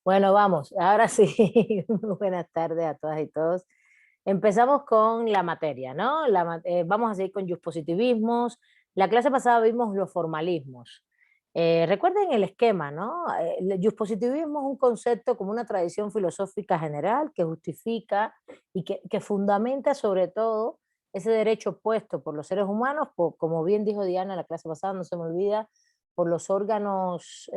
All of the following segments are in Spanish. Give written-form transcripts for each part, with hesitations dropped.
Bueno, vamos, ahora sí, muy buenas tardes a todas y todos. Empezamos con la materia, ¿no? Vamos a seguir con positivismos. La clase pasada vimos los formalismos. Recuerden el esquema, ¿no? El positivismo es un concepto como una tradición filosófica general que justifica y que fundamenta sobre todo ese derecho puesto por los seres humanos, como bien dijo Diana en la clase pasada, no se me olvida, por los órganos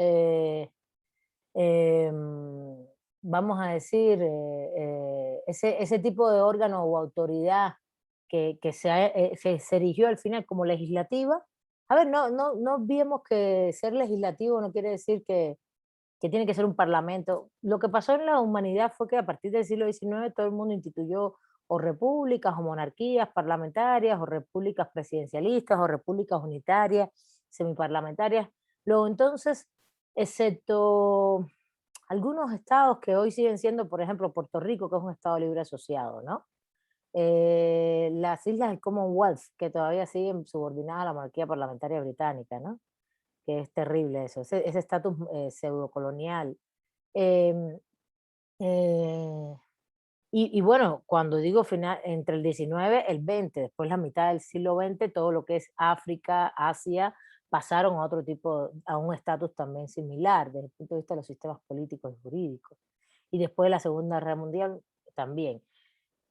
em, vamos a decir, ese tipo de órgano o autoridad que se erigió al final como legislativa. A ver, no olvidemos que ser legislativo no quiere decir que tiene que ser un parlamento. Lo que pasó en la humanidad fue que a partir del siglo XIX todo el mundo instituyó o repúblicas o monarquías parlamentarias o repúblicas presidencialistas o repúblicas unitarias, semiparlamentarias. Luego entonces, excepto algunos estados que hoy siguen siendo, por ejemplo, Puerto Rico, que es un estado libre asociado, ¿no? Las islas del Commonwealth, que todavía siguen subordinadas a la monarquía parlamentaria británica, ¿no? Que es terrible eso, ese estatus pseudocolonial. Em, eh, y bueno, cuando digo final, entre el 19, el 20, después la mitad del siglo XX, todo lo que es África, Asia, pasaron a otro tipo, a un estatus también similar desde el punto de vista de los sistemas políticos y jurídicos. Y después de la Segunda Guerra Mundial también.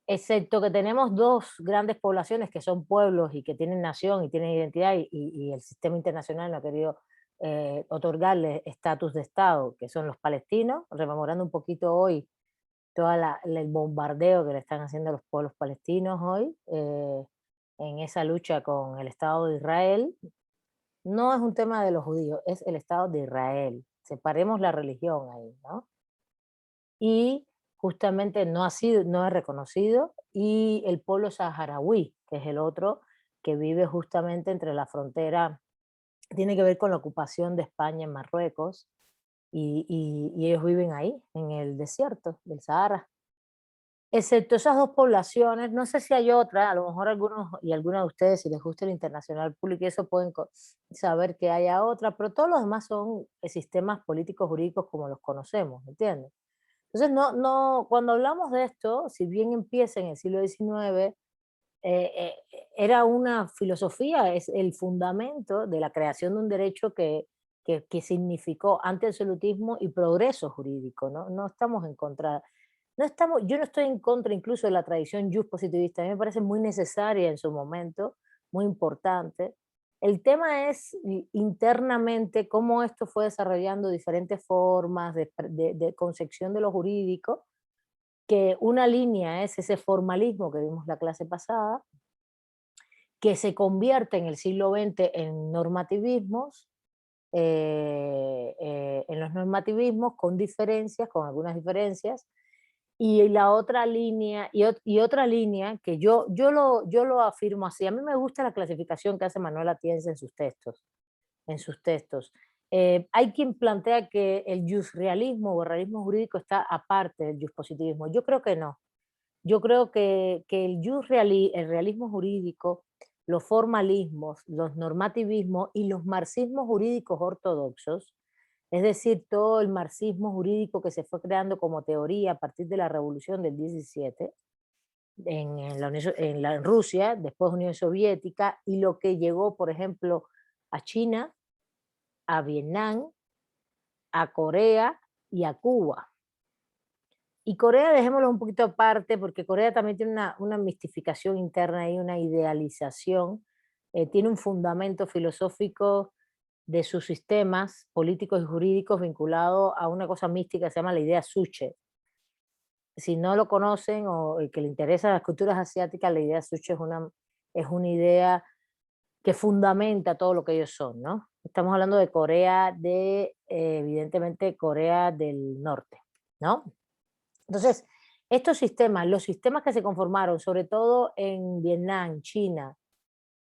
Excepto que tenemos dos grandes poblaciones que son pueblos y que tienen nación y tienen identidad y el sistema internacional no ha querido otorgarles estatus de Estado, que son los palestinos, rememorando un poquito hoy todo el bombardeo que le están haciendo a los pueblos palestinos hoy en esa lucha con el Estado de Israel. No es un tema de los judíos, es el Estado de Israel. Separemos la religión ahí, ¿no? Y justamente no es reconocido, y el pueblo saharaui, que es el otro, que vive justamente entre la frontera, tiene que ver con la ocupación de España en Marruecos, y ellos viven ahí, en el desierto del Sahara. Excepto esas dos poblaciones, no sé si hay otra, a lo mejor algunos y algunas de ustedes, si les gusta el internacional público y eso, pueden saber que haya otra, pero todos los demás son sistemas políticos jurídicos como los conocemos, ¿me entiendes? Entonces, cuando hablamos de esto, si bien empieza en el siglo XIX, era una filosofía, es el fundamento de la creación de un derecho que significó antiabsolutismo y progreso jurídico, ¿no? No estamos en contra, yo no estoy en contra incluso de la tradición positivista, a mí me parece muy necesaria en su momento, muy importante. El tema es internamente cómo esto fue desarrollando diferentes formas de concepción de lo jurídico, que una línea es ese formalismo que vimos la clase pasada, que se convierte en el siglo XX en normativismos, en los normativismos con diferencias, con algunas diferencias, y la otra línea, y otra línea que yo lo afirmo así. A mí me gusta la clasificación que hace Manuel Atienza en sus textos. Hay quien plantea que el jusrealismo o el realismo jurídico está aparte del positivismo. Yo creo que no. Yo creo que el realismo jurídico, los formalismos, los normativismos y los marxismos jurídicos ortodoxos, es decir, todo el marxismo jurídico que se fue creando como teoría a partir de la revolución del 17 en Rusia, después Unión Soviética, y lo que llegó, por ejemplo, a China, a Vietnam, a Corea y a Cuba. Y Corea dejémoslo un poquito aparte, porque Corea también tiene una mistificación interna y una idealización, tiene un fundamento filosófico de sus sistemas políticos y jurídicos vinculado a una cosa mística que se llama la idea Suche. Si no lo conocen o el que le interesa las culturas asiáticas, la idea Suche es una idea que fundamenta todo lo que ellos son, ¿no? Estamos hablando de Corea, evidentemente Corea del Norte, ¿no? Entonces, estos sistemas, los sistemas que se conformaron, sobre todo en Vietnam, China,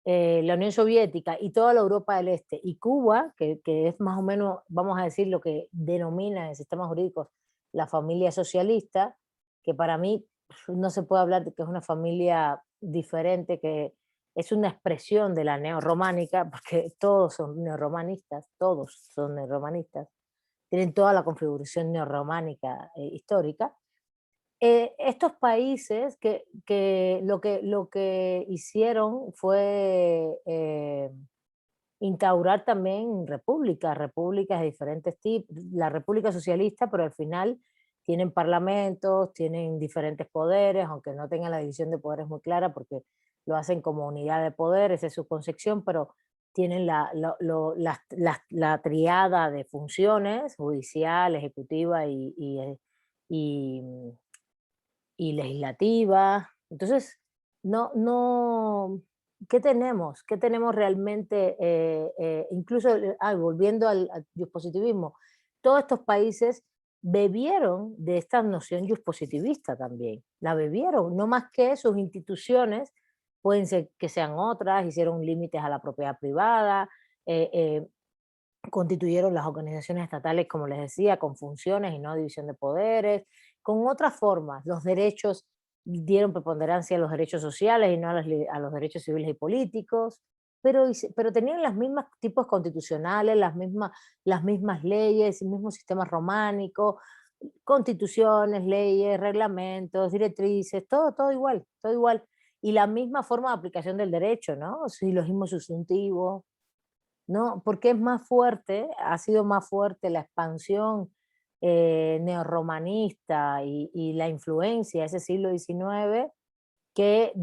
la Unión Soviética y toda la Europa del Este y Cuba, que es más o menos, vamos a decir, lo que denomina en sistemas jurídicos la familia socialista, que para mí no se puede hablar de que es una familia diferente, que es una expresión de la neorrománica, porque todos son neorromanistas, tienen toda la configuración neorrománica histórica. Estos países lo que hicieron fue instaurar también repúblicas de diferentes tipos, la república socialista, pero al final tienen parlamentos, tienen diferentes poderes, aunque no tengan la división de poderes muy clara, porque lo hacen como unidad de poder, esa es su concepción, pero tienen la triada de funciones, judicial, ejecutiva y, y legislativa. Entonces, no, ¿qué tenemos? ¿Qué tenemos realmente? Incluso, volviendo al positivismo, todos estos países bebieron de esta noción positivista también, la bebieron, no más que sus instituciones, pueden ser que sean otras, hicieron límites a la propiedad privada, eh, eh, constituyeron las organizaciones estatales, como les decía, con funciones y no división de poderes, con otras formas. Los derechos dieron preponderancia a los derechos sociales y no a los derechos civiles y políticos, pero tenían los mismos tipos constitucionales, las mismas leyes, el mismo sistema románico, constituciones, leyes, reglamentos, directrices, todo igual, todo igual. Y la misma forma de aplicación del derecho, ¿no? Silogismo subjuntivo, ¿no? Porque es más fuerte, ha sido más fuerte la expansión neorromanista y la influencia de ese siglo XIX que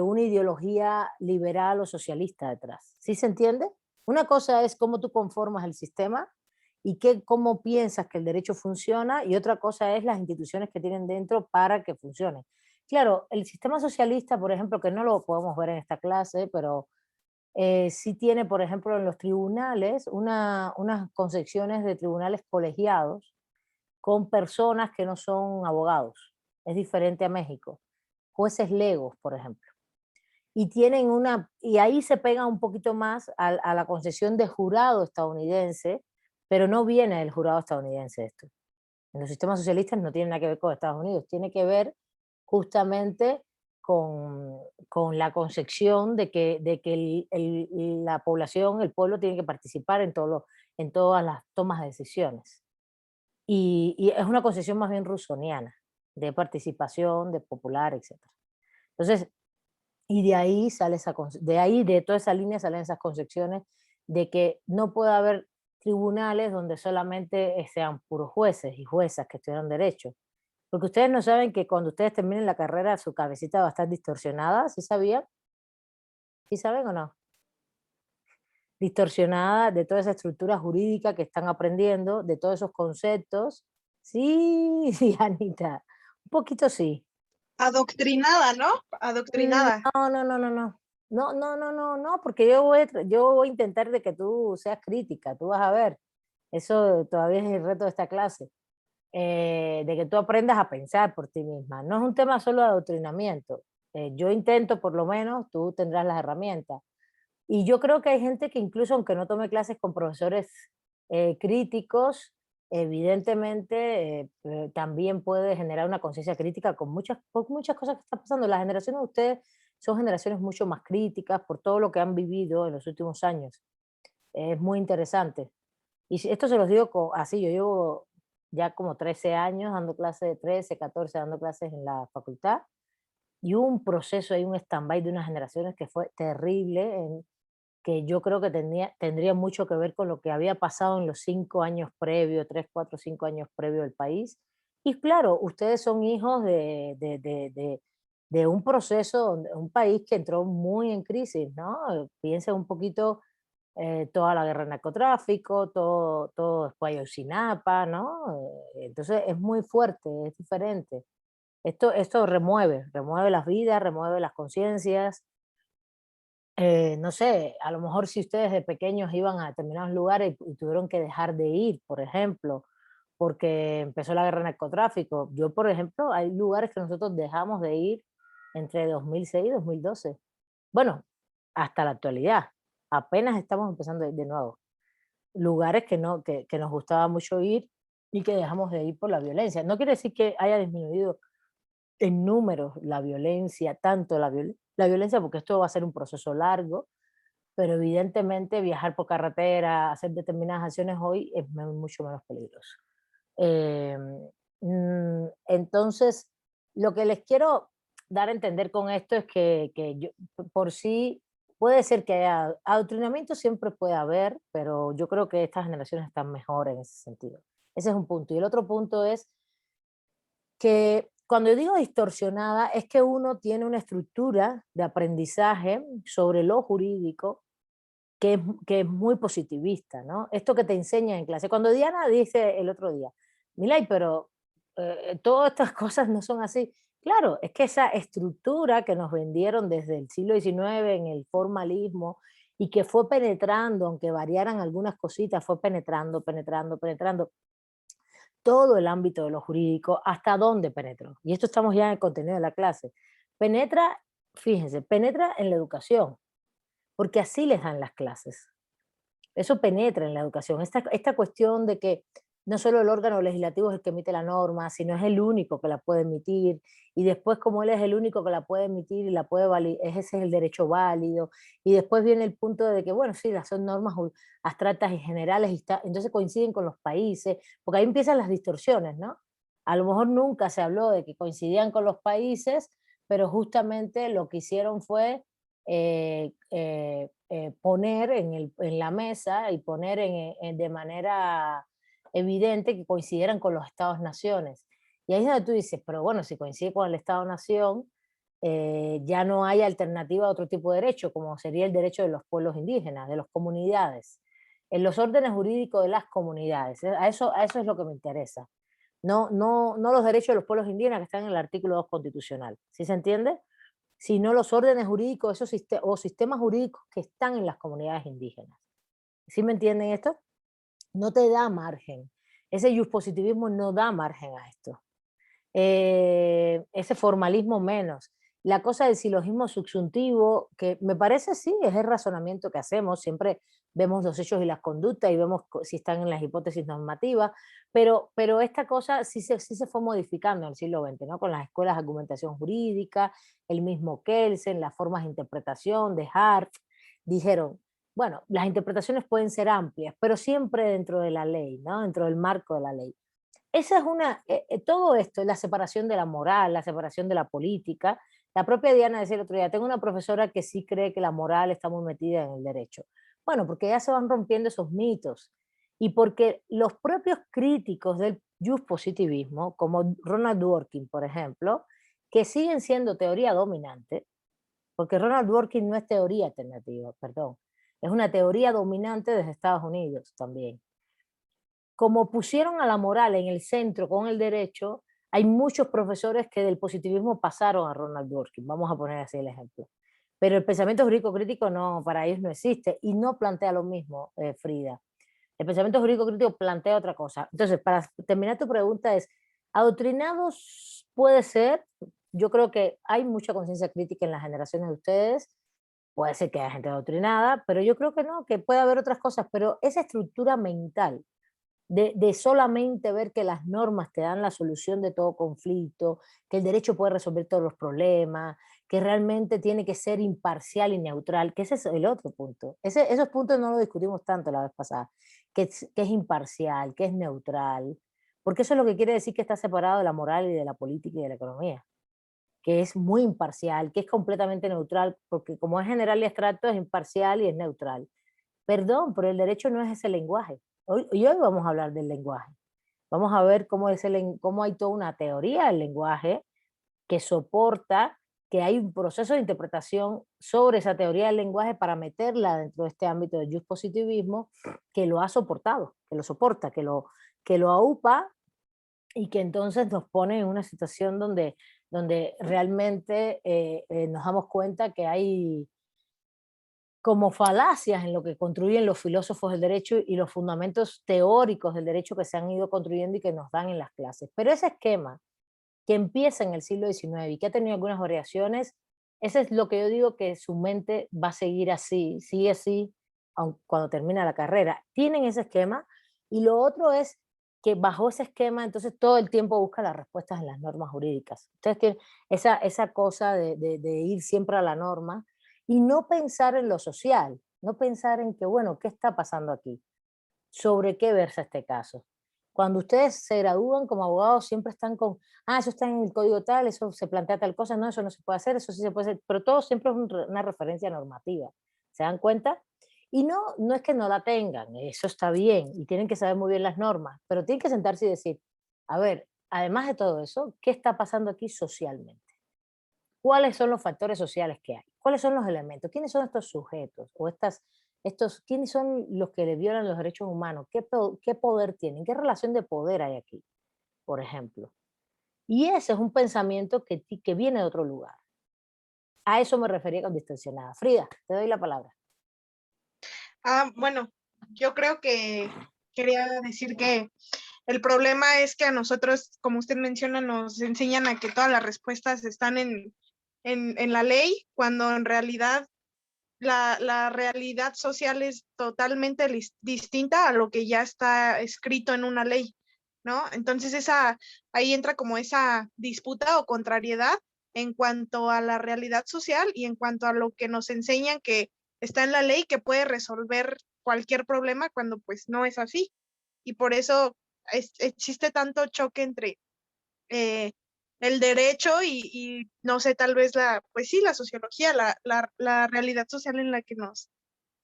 una ideología liberal o socialista detrás. ¿Sí se entiende? Una cosa es cómo tú conformas el sistema y cómo piensas que el derecho funciona, y otra cosa es las instituciones que tienen dentro para que funcione. Claro, el sistema socialista, por ejemplo, que no lo podemos ver en esta clase, pero sí tiene, por ejemplo, en los tribunales unas concepciones de tribunales colegiados con personas que no son abogados. Es diferente a México. Jueces legos, por ejemplo. Y ahí se pega un poquito más a la concepción de jurado estadounidense, pero no viene del jurado estadounidense esto. En los sistemas socialistas no tiene nada que ver con Estados Unidos, tiene que ver justamente con la concepción de que la población, el pueblo tiene que participar en todas las tomas de decisiones. Y es una concepción más bien rusoniana, de participación, de popular, etc. Entonces, y de ahí sale de toda esa línea salen esas concepciones de que no puede haber tribunales donde solamente sean puros jueces y juezas que estudian derecho. Porque ustedes no saben que cuando ustedes terminen la carrera su cabecita va a estar distorsionada, ¿sí sabían? ¿Sí saben o no? Distorsionada de toda esa estructura jurídica que están aprendiendo, de todos esos conceptos. Sí, sí, Anita, un poquito sí. Adoctrinada, ¿no? Adoctrinada. No, no, no, no, no. No, no, no, no, no, porque yo voy a intentar de que tú seas crítica, tú vas a ver. Eso todavía es el reto de esta clase. De que tú aprendas a pensar por ti misma. No es un tema solo de adoctrinamiento. Yo intento, por lo menos, tú tendrás las herramientas. Y yo creo que hay gente que incluso aunque no tome clases con profesores críticos, evidentemente también puede generar una conciencia crítica con muchas cosas que están pasando. Las generaciones de ustedes son generaciones mucho más críticas por todo lo que han vivido en los últimos años. Es muy interesante. Esto se los digo así, yo llevo ya como 13 años dando clases, 13, 14 dando clases en la facultad, y hubo un proceso ahí, un stand-by de unas generaciones que fue terrible, que yo creo que tendría mucho que ver con lo que había pasado en los 5 años previos, 3, 4, 5 años previos del país. Y claro, ustedes son hijos de un proceso, un país que entró muy en crisis, ¿no? Piensen un poquito toda la guerra del narcotráfico, todo después Ayotzinapa, ¿no? Entonces es muy fuerte, es diferente. Esto remueve las vidas, remueve las conciencias. No sé, a lo mejor si ustedes de pequeños iban a determinados lugares y tuvieron que dejar de ir, por ejemplo, porque empezó la guerra del narcotráfico. Yo, por ejemplo, hay lugares que nosotros dejamos de ir entre 2006 y 2012. Bueno, hasta la actualidad. Apenas estamos empezando de nuevo. Lugares que, no, que nos gustaba mucho ir y que dejamos de ir por la violencia. No quiere decir que haya disminuido en números la violencia, tanto la violencia, porque esto va a ser un proceso largo, pero evidentemente viajar por carretera, hacer determinadas acciones hoy es mucho menos peligroso. Eh, entonces, lo que les quiero dar a entender con esto es que yo, por sí, puede ser que haya adoctrinamiento, siempre puede haber, pero yo creo que estas generaciones están mejor en ese sentido. Ese es un punto. Y el otro punto es que cuando yo digo distorsionada, es que uno tiene una estructura de aprendizaje sobre lo jurídico que es muy positivista, ¿no? Esto que te enseñan en clase. Cuando Diana dice el otro día, Milay, pero todas estas cosas no son así. Claro, es que esa estructura que nos vendieron desde el siglo XIX en el formalismo y que fue penetrando, aunque variaran algunas cositas, fue penetrando, penetrando, penetrando todo el ámbito de lo jurídico, ¿hasta dónde penetró? Y esto estamos ya en el contenido de la clase. Penetra, fíjense, penetra en la educación, porque así les dan las clases. Eso penetra en la educación. Esta cuestión de que no solo el órgano legislativo es el que emite la norma, sino es el único que la puede emitir, y después como él es el único que la puede emitir y la puede validar, ese es el derecho válido, y después viene el punto de que, bueno, sí, las son normas abstractas y generales, y entonces coinciden con los países, porque ahí empiezan las distorsiones, ¿no? A lo mejor nunca se habló de que coincidían con los países, pero justamente lo que hicieron fue poner en la mesa y poner de manera evidente que coincidieran con los estados-naciones. Y ahí es donde tú dices, pero bueno, si coincide con el estado-nación, ya no hay alternativa a otro tipo de derecho, como sería el derecho de los pueblos indígenas, de las comunidades, en los órdenes jurídicos de las comunidades. A eso es lo que me interesa. No los derechos de los pueblos indígenas que están en el artículo 2 constitucional. ¿Sí se entiende? Sino los órdenes jurídicos o sistemas jurídicos que están en las comunidades indígenas. ¿Sí me entienden esto? No te da margen. Ese positivismo no da margen a esto. Ese formalismo menos. La cosa del silogismo subsuntivo, que me parece sí, es el razonamiento que hacemos, siempre vemos los hechos y las conductas y vemos si están en las hipótesis normativas, pero esta cosa sí se fue modificando en el siglo XX, ¿no? Con las escuelas de argumentación jurídica, el mismo Kelsen, las formas de interpretación de Hart, dijeron, bueno, las interpretaciones pueden ser amplias, pero siempre dentro de la ley, ¿no? Dentro del marco de la ley. Esa es todo esto, la separación de la moral, la separación de la política. La propia Diana decía el otro día, tengo una profesora que sí cree que la moral está muy metida en el derecho. Bueno, porque ya se van rompiendo esos mitos y porque los propios críticos del positivismo, como Ronald Dworkin, por ejemplo, que siguen siendo teoría dominante, porque Ronald Dworkin no es teoría alternativa, perdón, es una teoría dominante desde Estados Unidos también. Como pusieron a la moral en el centro con el derecho, hay muchos profesores que del positivismo pasaron a Ronald Dworkin, vamos a poner así el ejemplo. Pero el pensamiento jurídico crítico no, para ellos no existe y no plantea lo mismo, Frida. El pensamiento jurídico crítico plantea otra cosa. Entonces, para terminar tu pregunta es, ¿adoctrinados puede ser? Yo creo que hay mucha conciencia crítica en las generaciones de ustedes, puede ser que haya gente adoctrinada, pero yo creo que no, que puede haber otras cosas, pero esa estructura mental de solamente ver que las normas te dan la solución de todo conflicto, que el derecho puede resolver todos los problemas, que realmente tiene que ser imparcial y neutral, que ese es el otro punto. Esos puntos no los discutimos tanto la vez pasada, que es imparcial, que es neutral, porque eso es lo que quiere decir que está separado de la moral y de la política y de la economía, que es muy imparcial, que es completamente neutral, porque como es general y abstracto es imparcial y es neutral. Perdón, pero el derecho no es ese lenguaje. Hoy vamos a hablar del lenguaje. Vamos a ver cómo hay toda una teoría del lenguaje que soporta que hay un proceso de interpretación sobre esa teoría del lenguaje para meterla dentro de este ámbito del positivismo que lo ha soportado, que lo soporta, que lo aupa y que entonces nos pone en una situación donde realmente nos damos cuenta que hay como falacias en lo que construyen los filósofos del derecho y los fundamentos teóricos del derecho que se han ido construyendo y que nos dan en las clases. Pero ese esquema que empieza en el siglo XIX y que ha tenido algunas variaciones, ese es lo que yo digo que su mente va a seguir así, sigue así, cuando termina la carrera. Tienen ese esquema y lo otro es que bajo ese esquema entonces todo el tiempo busca las respuestas en las normas jurídicas. Entonces tiene esa cosa de ir siempre a la norma y no pensar en lo social. no pensar en que, bueno, ¿qué está pasando aquí? ¿Sobre qué versa este caso? Cuando ustedes se gradúan como abogados, siempre están con, eso está en el código tal, eso se plantea tal cosa, no, eso no se puede hacer, eso sí se puede hacer, pero todo siempre es una referencia normativa. ¿Se dan cuenta? Y no es que no la tengan, eso está bien, y tienen que saber muy bien las normas, pero tienen que sentarse y decir, a ver, además de todo eso, ¿qué está pasando aquí socialmente? ¿Cuáles son los factores sociales que hay? ¿Cuáles son los elementos? ¿Quiénes son estos sujetos? O quiénes son los que le violan los derechos humanos? ¿Qué poder tienen? ¿Qué relación de poder hay aquí, por ejemplo? Y ese es un pensamiento que viene de otro lugar. A eso me refería con distorsionada. Frida, te doy la palabra. Bueno, yo creo que quería decir que el problema es que a nosotros, como usted menciona, nos enseñan a que todas las respuestas están en la ley, cuando en realidad la realidad social es totalmente distinta a lo que ya está escrito en una ley, ¿no? Entonces ahí entra como esa disputa o contrariedad en cuanto a la realidad social y en cuanto a lo que nos enseñan que está en la ley, que puede resolver cualquier problema cuando pues no es así. Y por eso existe tanto choque entre eh, el derecho y, no sé, tal vez pues sí, la sociología, la realidad social en la que nos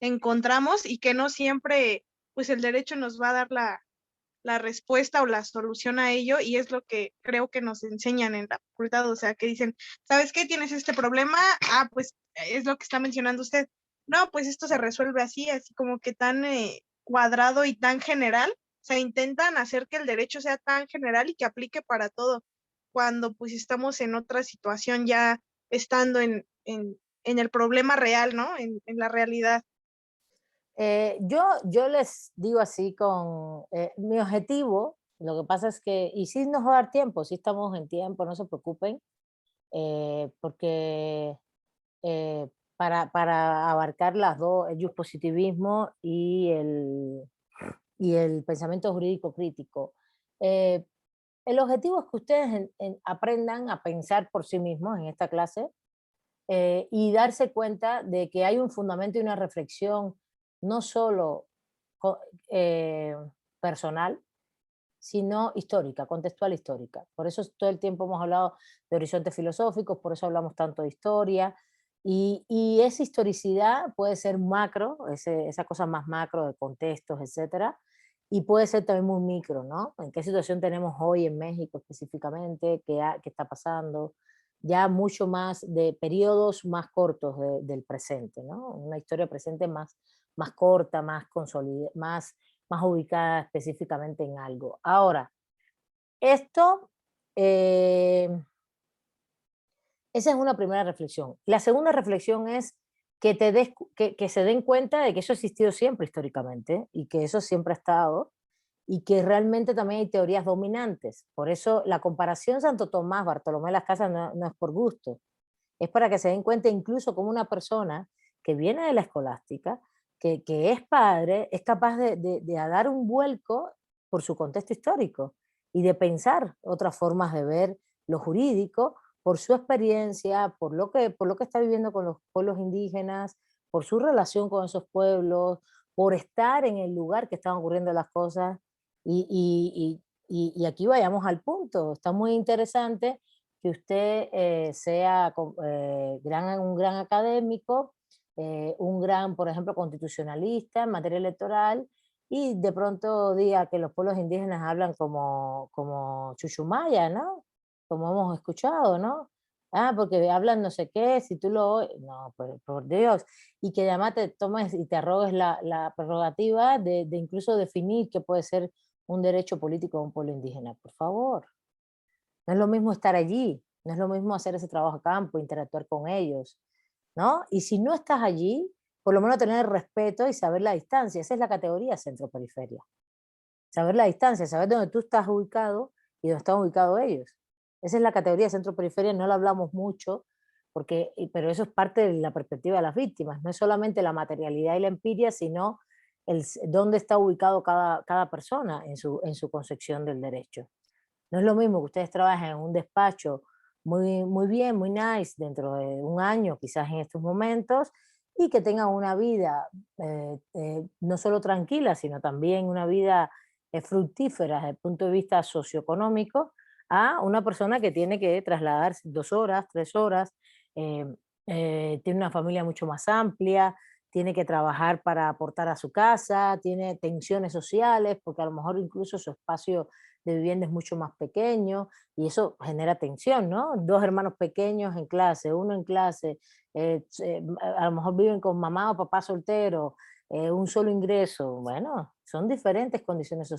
encontramos y que no siempre, pues el derecho nos va a dar la respuesta o la solución a ello y es lo que creo que nos enseñan en la facultad, o sea, que dicen, ¿sabes qué? ¿Tienes este problema? Pues es lo que está mencionando usted. No, pues esto se resuelve así, así como que tan cuadrado y tan general. O sea, intentan hacer que el derecho sea tan general y que aplique para todo, cuando pues estamos en otra situación ya estando en el problema real, ¿no? En la realidad. Yo les digo así mi objetivo, lo que pasa es que, y sí nos va a dar tiempo, sí estamos en tiempo, no se preocupen, porque para abarcar las dos, el positivismo y el pensamiento jurídico crítico. Eh, el objetivo es que ustedes aprendan a pensar por sí mismos en esta clase y darse cuenta de que hay un fundamento y una reflexión no solo co- eh, personal, sino histórica, contextual histórica. Por eso todo el tiempo hemos hablado de horizontes filosóficos, por eso hablamos tanto de historia. Y esa historicidad puede ser macro, esa cosa más macro de contextos, etcétera, y puede ser también muy micro, ¿no? ¿En qué situación tenemos hoy en México específicamente? ¿Qué está pasando? Ya mucho más de periodos más cortos del presente, ¿no? Una historia presente más corta, más consolidada, más ubicada específicamente en algo. Ahora, esto, eh, esa es una primera reflexión. La segunda reflexión es que se den cuenta de que eso ha existido siempre históricamente y que eso siempre ha estado y que realmente también hay teorías dominantes. Por eso la comparación Santo Tomás, Bartolomé de las Casas no es por gusto, es para que se den cuenta incluso como una persona que viene de la escolástica, que es padre, es capaz de dar un vuelco por su contexto histórico y de pensar otras formas de ver lo jurídico por su experiencia, por lo que está viviendo con los pueblos indígenas, por su relación con esos pueblos, por estar en el lugar que están ocurriendo las cosas. Y aquí vayamos al punto. Está muy interesante que usted sea un gran académico, un gran, por ejemplo, constitucionalista en materia electoral, y de pronto diga que los pueblos indígenas hablan como chuchumaya, ¿no? Como hemos escuchado, ¿no? Porque hablan no sé qué, si tú lo oyes, no, por Dios, y que además te tomes y te arrogues la prerrogativa de incluso definir qué puede ser un derecho político de un pueblo indígena, por favor. No es lo mismo estar allí, no es lo mismo hacer ese trabajo a campo, interactuar con ellos, ¿no? Y si no estás allí, por lo menos tener respeto y saber la distancia. Esa es la categoría centro-periferia. Saber la distancia, saber dónde tú estás ubicado y dónde están ubicados ellos. Esa es la categoría centro-periferia, no la hablamos mucho, pero eso es parte de la perspectiva de las víctimas. No es solamente la materialidad y la empiria, sino dónde está ubicado cada persona en su concepción del derecho. No es lo mismo que ustedes trabajen en un despacho muy, muy bien, muy nice, dentro de un año, quizás en estos momentos, y que tengan una vida no solo tranquila, sino también una vida fructífera desde el punto de vista socioeconómico, a una persona que tiene que trasladarse 2 horas, 3 horas, eh, tiene una familia mucho más amplia, tiene que trabajar para aportar a su casa, tiene tensiones sociales, porque a lo mejor incluso su espacio de vivienda es mucho más pequeño y eso genera tensión, ¿no? Dos hermanos pequeños en clase, uno en clase, a lo mejor viven con mamá o papá soltero, un solo ingreso. Bueno, son diferentes condiciones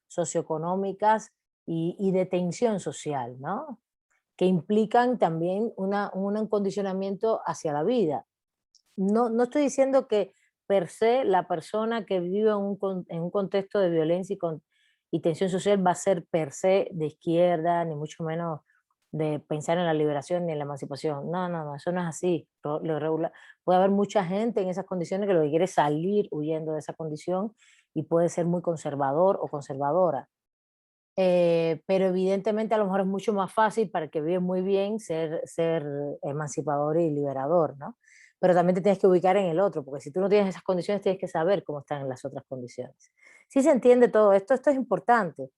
socioeconómicas y de tensión social, ¿no? Que implican también un condicionamiento hacia la vida. No estoy diciendo que per se la persona que vive en un contexto de violencia y tensión social va a ser per se de izquierda, ni mucho menos de pensar en la liberación ni en la emancipación. No, no, no, eso no es así. Puede haber mucha gente en esas condiciones que lo que quiere es salir huyendo de esa condición y puede ser muy conservador o conservadora. Pero evidentemente a lo mejor es mucho más fácil para el que vive muy bien ser emancipador y liberador, ¿no? Pero también te tienes que ubicar en el otro, porque si tú no tienes esas condiciones, tienes que saber cómo están en las otras condiciones. Si se entiende todo esto, esto es importante.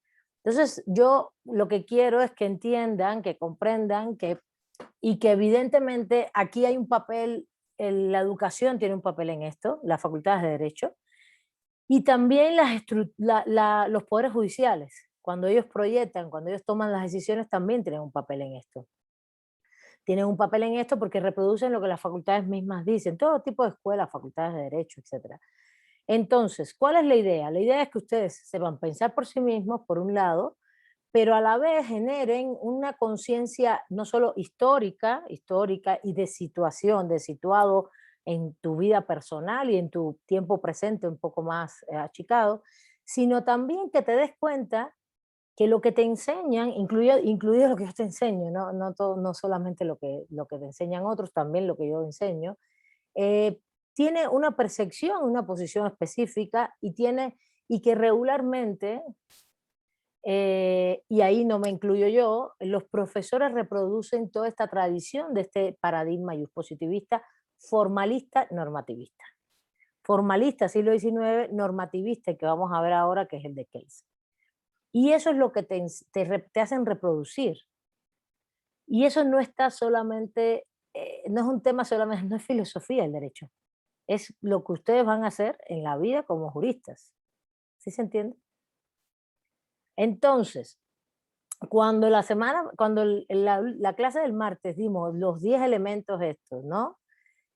Entonces, yo lo que quiero es que entiendan, que comprendan y que evidentemente aquí hay un papel, la educación tiene un papel en esto, las facultades de Derecho, y también los poderes judiciales, cuando ellos proyectan, cuando ellos toman las decisiones, también tienen un papel en esto. Tienen un papel en esto porque reproducen lo que las facultades mismas dicen, todo tipo de escuelas, facultades de derecho, etcétera. Entonces, ¿cuál es la idea? La idea es que ustedes sepan pensar por sí mismos, por un lado, pero a la vez generen una conciencia no solo histórica y de situación, de situado en tu vida personal y en tu tiempo presente un poco más achicado, sino también que te des cuenta que lo que te enseñan, incluido lo que yo te enseño, no solamente lo que te enseñan otros, también lo que yo enseño, eh, tiene una percepción, una posición específica y que regularmente, y ahí no me incluyo yo, los profesores reproducen toda esta tradición de este paradigma positivista, formalista, normativista. Formalista, siglo XIX, normativista, que vamos a ver ahora, que es el de Keynes. Y eso es lo que te hacen reproducir. Y eso no está solamente, no es un tema solamente, no es filosofía el derecho, es lo que ustedes van a hacer en la vida como juristas. ¿Sí se entiende? Entonces, cuando la clase del martes dimos los 10 elementos estos, ¿no?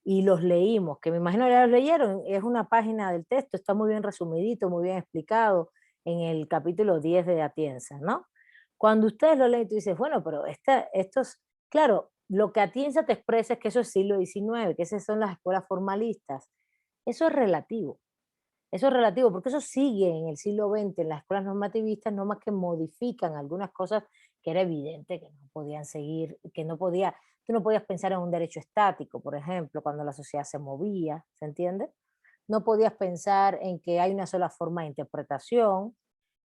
Y los leímos, que me imagino ya los leyeron, es una página del texto, está muy bien resumidito, muy bien explicado en el capítulo 10 de Atienza, ¿no? Cuando ustedes lo leen, tú dices, bueno, pero estos, claro, lo que Atienza te expresa es que eso es siglo XIX, que esas son las escuelas formalistas. Eso es relativo. Eso es relativo, porque eso sigue en el siglo XX, en las escuelas normativistas, no más que modifican algunas cosas que era evidente que no podían seguir, tú no podías pensar en un derecho estático, por ejemplo, cuando la sociedad se movía, ¿se entiende? No podías pensar en que hay una sola forma de interpretación,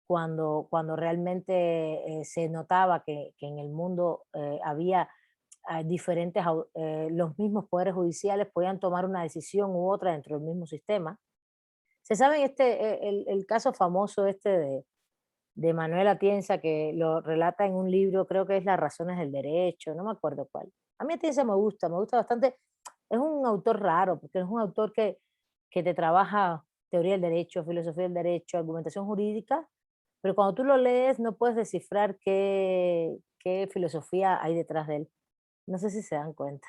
cuando realmente se notaba que en el mundo había los mismos poderes judiciales podían tomar una decisión u otra dentro del mismo sistema. Se sabe el caso famoso de Manuel Atienza, que lo relata en un libro, creo que es Las razones del derecho, no me acuerdo cuál. A mí Atienza me gusta bastante. Es un autor raro, porque es un autor que te trabaja teoría del derecho, filosofía del derecho, argumentación jurídica, pero cuando tú lo lees no puedes descifrar qué filosofía hay detrás de él. No sé si se dan cuenta.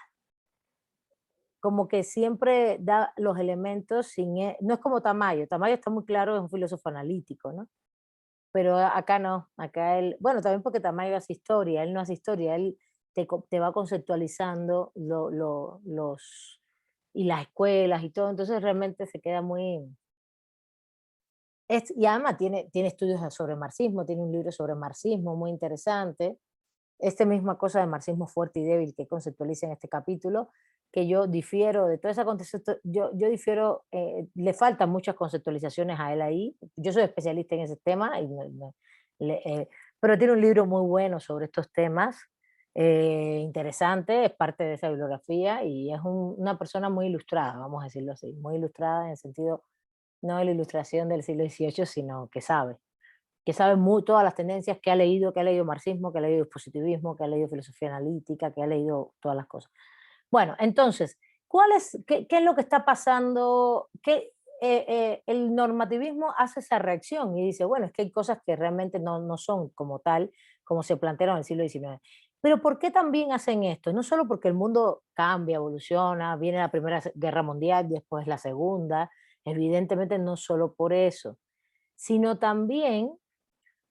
Como que siempre da los elementos no es como Tamayo. Tamayo está muy claro, es un filósofo analítico, ¿no? Pero acá no, acá él, bueno, también porque Tamayo hace historia, él no hace historia, él te va conceptualizando y las escuelas y todo, entonces realmente se queda muy... y además tiene estudios sobre marxismo, tiene un libro sobre marxismo muy interesante, misma cosa de marxismo fuerte y débil que conceptualiza en este capítulo, que yo difiero de toda esa yo difiero, le faltan muchas conceptualizaciones a él ahí. Yo soy especialista en ese tema, pero tiene un libro muy bueno sobre estos temas, interesante, es parte de esa bibliografía y es una persona muy ilustrada, vamos a decirlo así, muy ilustrada en el sentido, no de la ilustración del siglo XVIII, sino que sabe todas las tendencias, que ha leído marxismo, que ha leído positivismo, que ha leído filosofía analítica, que ha leído todas las cosas. Bueno, entonces, qué es lo que está pasando? El normativismo hace esa reacción y dice, bueno, es que hay cosas que realmente no son como tal, como se plantearon en el siglo XIX. Pero ¿por qué también hacen esto? No solo porque el mundo cambia, evoluciona, viene la Primera Guerra Mundial, después la Segunda, evidentemente no solo por eso, sino también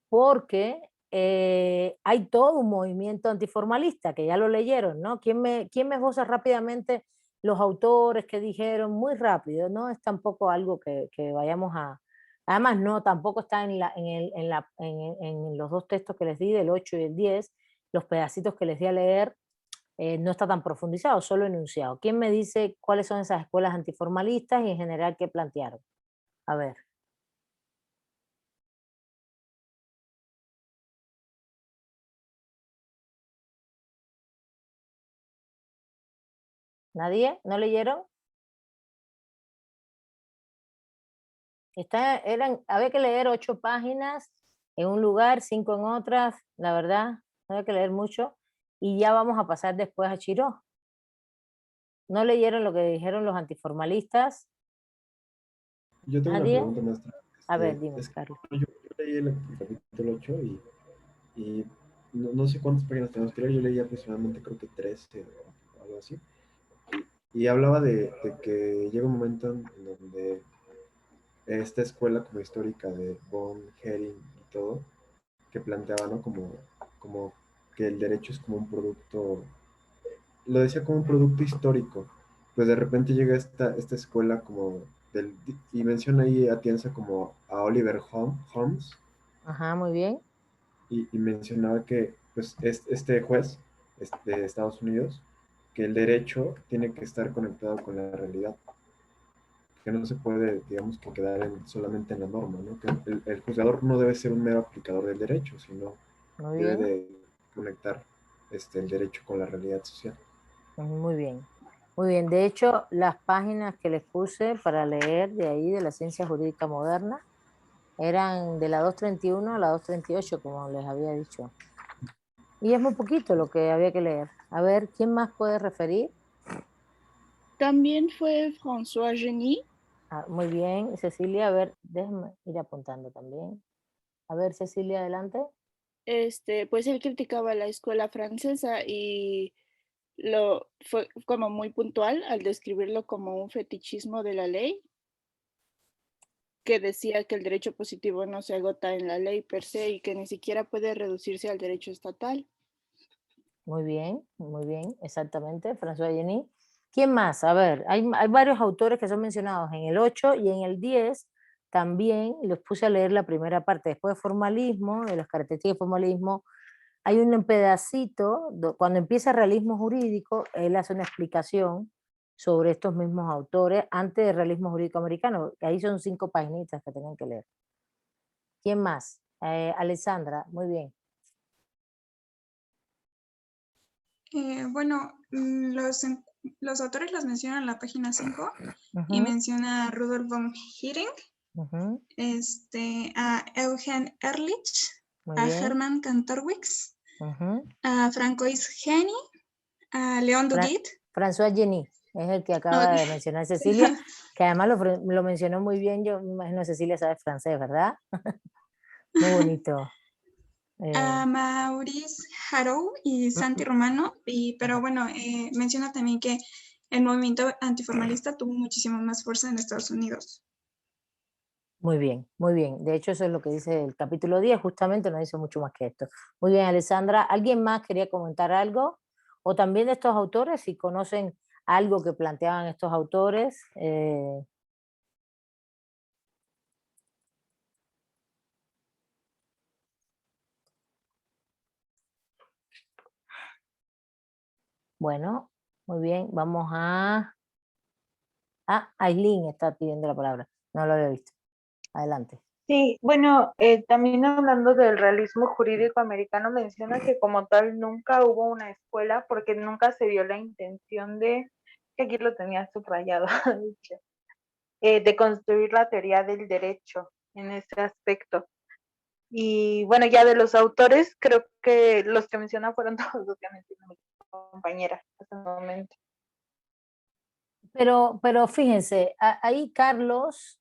porque hay todo un movimiento antiformalista, que ya lo leyeron, ¿no? ¿Quién me esboza rápidamente los autores que dijeron muy rápido? No es tampoco algo que vayamos a... Además, no, tampoco está en los dos textos que les di, del 8 y el 10, los pedacitos que les di a leer, no está tan profundizado, solo enunciado. ¿Quién me dice cuáles son esas escuelas antiformalistas y en general qué plantearon? A ver. ¿Nadie? ¿No leyeron? Había que leer 8 páginas en un lugar, 5 en otras, la verdad, no había que leer mucho. Y ya vamos a pasar después a Chiró. ¿No leyeron lo que dijeron los antiformalistas? Yo tengo una ¿Nadie? pregunta, maestra. A ver, dime, Es que Carlos. yo leí el capítulo 8 y no sé cuántas páginas tenemos que leer. Yo leí aproximadamente, creo que 13 o algo así. Y hablaba de que llega un momento en donde esta escuela como histórica de Von Hering y todo, que planteaba, ¿no? Como que el derecho es como un producto, lo decía como un producto histórico, pues de repente llega esta escuela como y menciona ahí Atienza como a Oliver Holmes, Ajá, muy bien. y mencionaba que pues este juez de Estados Unidos, que el derecho tiene que estar conectado con la realidad, que no se puede, digamos, que quedar solamente en la norma, ¿no? Que el juzgador no debe ser un mero aplicador del derecho, sino Muy debe bien. de conectar el derecho con la realidad social. Muy bien. Muy bien. De hecho, las páginas que les puse para leer de ahí, de la ciencia jurídica moderna, eran de la 231 a la 238, como les había dicho. Y es muy poquito lo que había que leer. A ver, ¿quién más puede referir? También fue François Genis. Ah, muy bien, Cecilia, a ver, déjame ir apuntando también. A ver, Cecilia, adelante. Pues él criticaba la escuela francesa y lo fue como muy puntual al describirlo como un fetichismo de la ley, que decía que el derecho positivo no se agota en la ley per se y que ni siquiera puede reducirse al derecho estatal. Muy bien, exactamente, François Denis. ¿Quién más? A ver, hay varios autores que son mencionados en el 8 y en el 10 también los puse a leer la primera parte. Después de formalismo, de las características de formalismo, hay un pedacito, cuando empieza realismo jurídico, él hace una explicación sobre estos mismos autores antes del realismo jurídico americano. Ahí son 5 paginitas que tienen que leer. ¿Quién más? Alessandra, muy bien. Bueno, los autores los mencionan en la página 5 y Ujú, menciona a Rudolf von Hering, ujú, a Eugen Ehrlich, muy a bien. Hermann Kantorowicz, Ujú. a Francois Geni, a Leon Duguid. François Genis es el que acaba Okay. de mencionar Cecilia, que además lo mencionó muy bien. Yo me imagino Cecilia sabe francés, ¿verdad? Muy bonito. A Maurice Harrow y Santi Romano, pero bueno, menciona también que el movimiento antiformalista tuvo muchísima más fuerza en Estados Unidos. Muy bien, muy bien. De hecho, eso es lo que dice el capítulo 10, justamente no dice mucho más que esto. Muy bien, Alessandra. ¿Alguien más quería comentar algo? O también de estos autores, si conocen algo que planteaban estos autores. Bueno, muy bien. Vamos a... Ah, Aileen está pidiendo la palabra. No lo había visto. Adelante. Sí, bueno, también hablando del realismo jurídico americano, menciona que como tal nunca hubo una escuela porque nunca se vio la intención que aquí lo tenía subrayado, de hecho, de construir la teoría del derecho en ese aspecto. Y bueno, ya de los autores, creo que los que menciona fueron todos los que mencionó mi compañera hasta el momento. Pero fíjense, ahí Carlos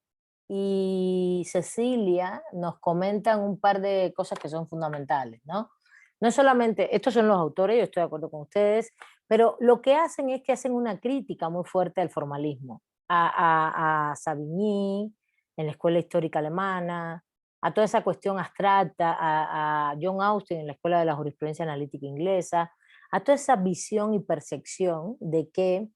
y Cecilia nos comentan un par de cosas que son fundamentales, ¿no? No solamente, estos son los autores, yo estoy de acuerdo con ustedes, pero lo que hacen es que hacen una crítica muy fuerte al formalismo, a Savigny, en la Escuela Histórica Alemana, a toda esa cuestión abstracta, a John Austin en la Escuela de la Jurisprudencia Analítica Inglesa, a toda esa visión y percepción de que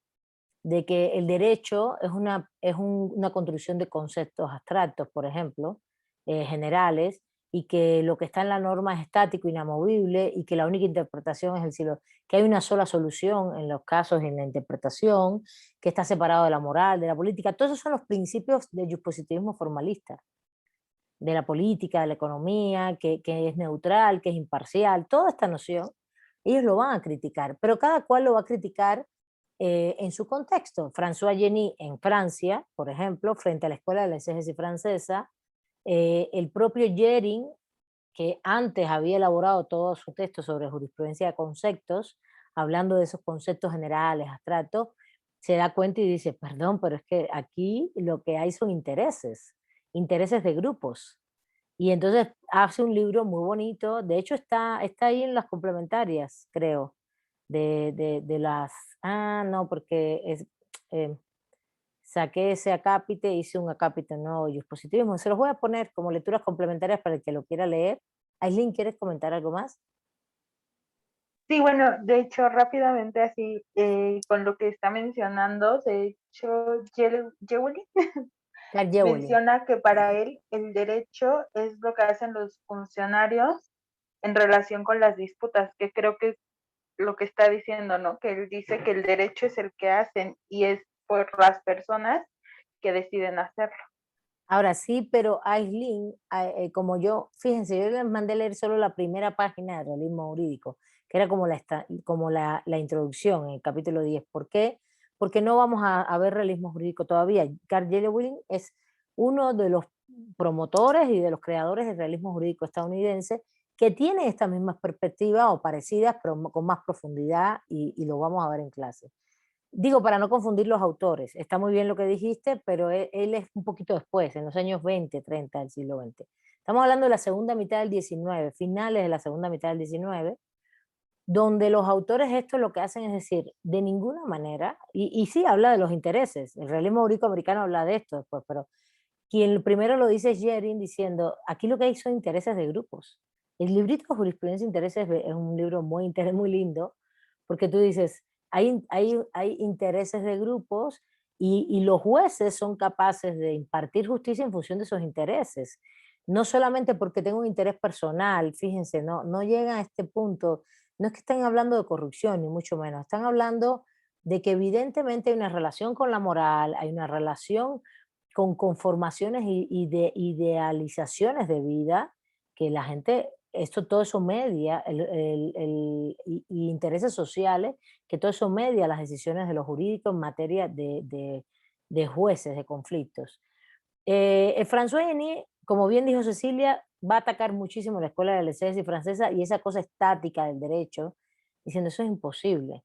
el derecho una construcción de conceptos abstractos, por ejemplo, generales, y que lo que está en la norma es estático, inamovible, y que la única interpretación es el cielo, que hay una sola solución en los casos, en la interpretación, que está separado de la moral, de la política. Todos esos son los principios del positivismo formalista, de la política, de la economía, que es neutral, que es imparcial, toda esta noción, ellos lo van a criticar, pero cada cual lo va a criticar en su contexto. François Genis en Francia, por ejemplo, frente a la Escuela de la Exégesis Francesa, el propio Jering, que antes había elaborado todo su texto sobre jurisprudencia de conceptos, hablando de esos conceptos generales, abstractos, se da cuenta y dice, perdón, pero es que aquí lo que hay son intereses, intereses de grupos. Y entonces hace un libro muy bonito, de hecho está ahí en las complementarias, creo, de las... Ah, no, porque eh, saqué ese acápite, hice un acápite nuevo de positivismo. Se los voy a poner como lecturas complementarias para el que lo quiera leer. Aileen, ¿quieres comentar algo más? Sí, bueno, de hecho, rápidamente así, con lo que está mencionando, de hecho, Jewelin Clark Jewelin. menciona que para él el derecho es lo que hacen los funcionarios en relación con las disputas, que creo que es lo que está diciendo, ¿no? Que él dice que el derecho es el que hacen y es por las personas que deciden hacerlo. Ahora sí, pero Aileen, como yo, fíjense, yo les mandé leer solo la primera página de realismo jurídico, que era como la introducción en el capítulo 10. ¿Por qué? Porque no vamos a ver realismo jurídico todavía. Carl Jewelin es uno de los promotores y de los creadores del realismo jurídico estadounidense que tiene estas mismas perspectivas o parecidas, pero con más profundidad y lo vamos a ver en clase. Digo, para no confundir los autores, está muy bien lo que dijiste, pero él es un poquito después, en los años 20, 30 del siglo XX. Estamos hablando de la segunda mitad del 19, finales de la segunda mitad del 19, donde los autores esto lo que hacen es decir, de ninguna manera, y sí habla de los intereses, el realismo jurídico americano habla de esto después, pero quien primero lo dice es Jering diciendo, aquí lo que hay son intereses de grupos. El librito Jurisprudencia e Intereses es un libro muy lindo, porque tú dices, hay intereses de grupos y los jueces son capaces de impartir justicia en función de esos intereses. No solamente porque tengo un interés personal, fíjense, no llegan a este punto, no es que estén hablando de corrupción, ni mucho menos, están hablando de que evidentemente hay una relación con la moral, hay una relación con conformaciones y de idealizaciones de vida que la gente, todo eso media, y intereses sociales, que todo eso media las decisiones de los jurídicos en materia de jueces, de conflictos. François Genis, como bien dijo Cecilia, va a atacar muchísimo la escuela de la exégesis francesa y esa cosa estática del derecho, diciendo eso es imposible.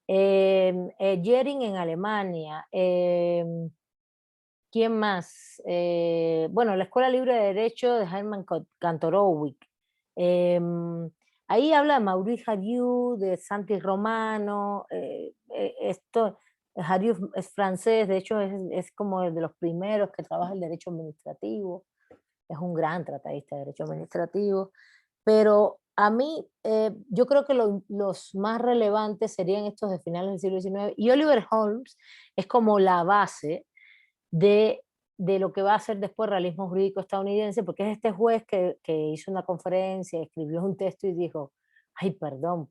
Jering en Alemania, ¿quién más? Bueno, la Escuela Libre de Derecho de Hermann Kantorowicz. Ahí habla de Maurice Hariu, de Santi Romano. Hariu es francés, de hecho es como de los primeros que trabaja el derecho administrativo. Es un gran tratadista de derecho administrativo. Pero a mí, yo creo que los más relevantes serían estos de finales del siglo XIX. Y Oliver Holmes es como la base de, de lo que va a ser después realismo jurídico estadounidense, porque es este juez que hizo una conferencia, escribió un texto y dijo, ay, perdón,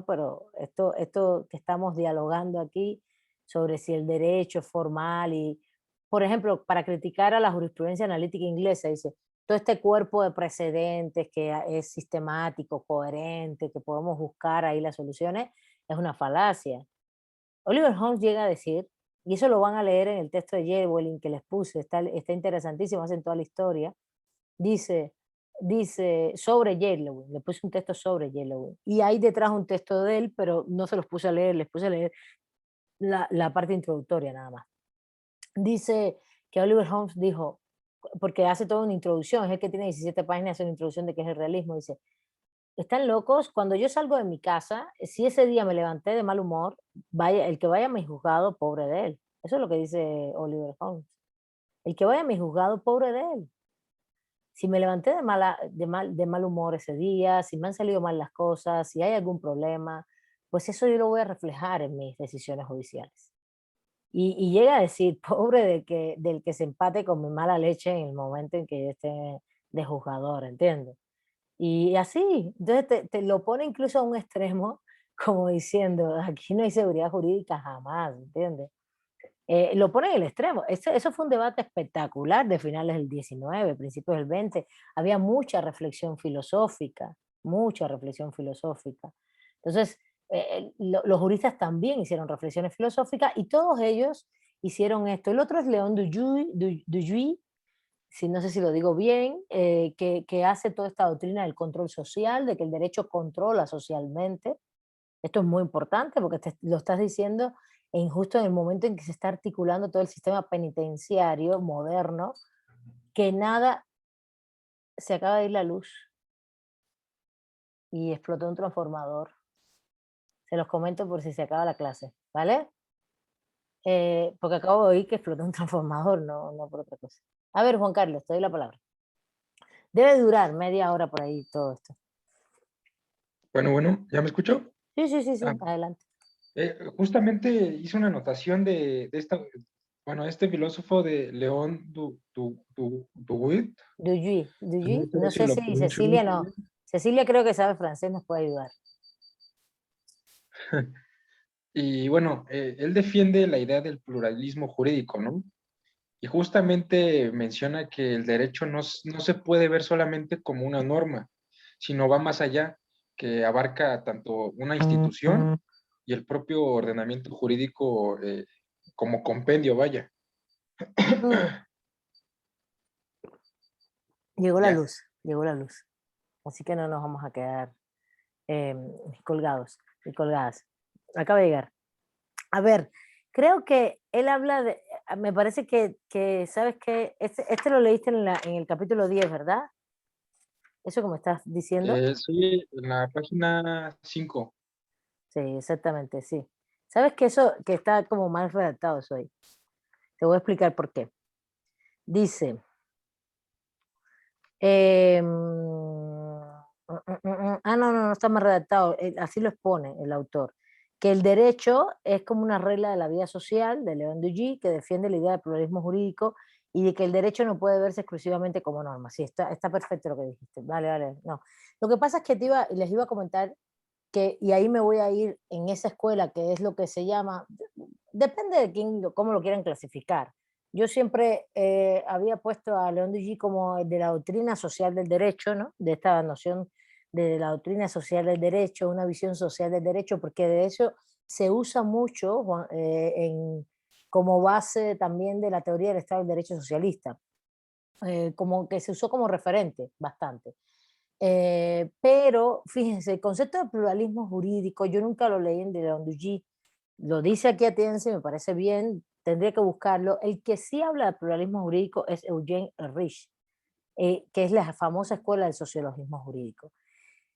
pero esto que estamos dialogando aquí sobre si el derecho es formal y, por ejemplo, para criticar a la jurisprudencia analítica inglesa, dice, todo este cuerpo de precedentes que es sistemático, coherente, que podemos buscar ahí las soluciones, es una falacia. Oliver Holmes llega a decir, y eso lo van a leer en el texto de Jewelin que les puse, está interesantísimo, hacen toda la historia, dice sobre Yellowin, le puse un texto sobre Yellowin, y hay detrás un texto de él, pero no se los puse a leer, les puse a leer la parte introductoria nada más. Dice que Oliver Holmes dijo, porque hace toda una introducción, es el que tiene 17 páginas, hace una introducción de qué es el realismo, dice, están locos, cuando yo salgo de mi casa, si ese día me levanté de mal humor, vaya, el que vaya a mi juzgado, pobre de él. Eso es lo que dice Oliver Holmes. El que vaya a mi juzgado, pobre de él. Si me levanté de mal humor ese día, si me han salido mal las cosas, si hay algún problema, pues eso yo lo voy a reflejar en mis decisiones judiciales. Y llega a decir, pobre del que se empate con mi mala leche en el momento en que yo esté de juzgador, ¿entiendes? Y así, entonces te lo pone incluso a un extremo, como diciendo, aquí no hay seguridad jurídica jamás, ¿entiendes? Lo pone en el extremo. Eso fue un debate espectacular de finales del 19, principios del 20. Había mucha reflexión filosófica, mucha reflexión filosófica. Entonces, los juristas también hicieron reflexiones filosóficas y todos ellos hicieron esto. El otro es León Dujuy, si no sé si lo digo bien, que hace toda esta doctrina del control social, de que el derecho controla socialmente. Esto es muy importante porque lo estás diciendo justo en el momento en que se está articulando todo el sistema penitenciario moderno, que nada, se acaba de ir la luz y explotó un transformador. Se los comento por si se acaba la clase, ¿vale? Porque acabo de oír que explotó un transformador, no por otra cosa. A ver, Juan Carlos, te doy la palabra. Debe durar media hora por ahí todo esto. Bueno, ¿ya me escuchó? Sí, Ah, adelante. justamente hice una anotación de este filósofo de León Duguid. Dujuy. No Si sé lo si pronuncio Cecilia muy no. bien. Cecilia creo que sabe francés, nos puede ayudar. Y bueno, él defiende la idea del pluralismo jurídico, ¿no? Y justamente menciona que el derecho no se puede ver solamente como una norma, sino va más allá, que abarca tanto una institución y el propio ordenamiento jurídico como compendio, vaya. Llegó la Ya. luz. Así que no nos vamos a quedar colgados y colgadas. Acaba de llegar. A ver, creo que él habla de, me parece que ¿sabes qué? Este lo leíste en el capítulo 10, ¿verdad? Eso que me estás diciendo. Sí, en la página 5. Sí, exactamente, sí. ¿Sabes que eso que está como mal redactado eso ahí? Te voy a explicar por qué. Dice, no está mal redactado, así lo expone el autor, que el derecho es como una regla de la vida social de León Dugy, que defiende la idea del pluralismo jurídico y de que el derecho no puede verse exclusivamente como norma. Sí, está perfecto lo que dijiste. Vale, no. Lo que pasa es que les iba a comentar que, y ahí me voy a ir en esa escuela, que es lo que se llama, depende de cómo lo quieran clasificar. Yo siempre había puesto a León Dugy como de la doctrina social del derecho, ¿no? De esta noción de la doctrina social del derecho, una visión social del derecho, porque de eso se usa mucho como base también de la teoría del Estado del Derecho socialista, como que se usó como referente bastante. Pero fíjense, el concepto de pluralismo jurídico yo nunca lo leí en de León Dugy, lo dice aquí Atienza y me parece bien, tendría que buscarlo. El que sí habla de pluralismo jurídico es Eugene Rich, que es la famosa escuela del sociologismo jurídico.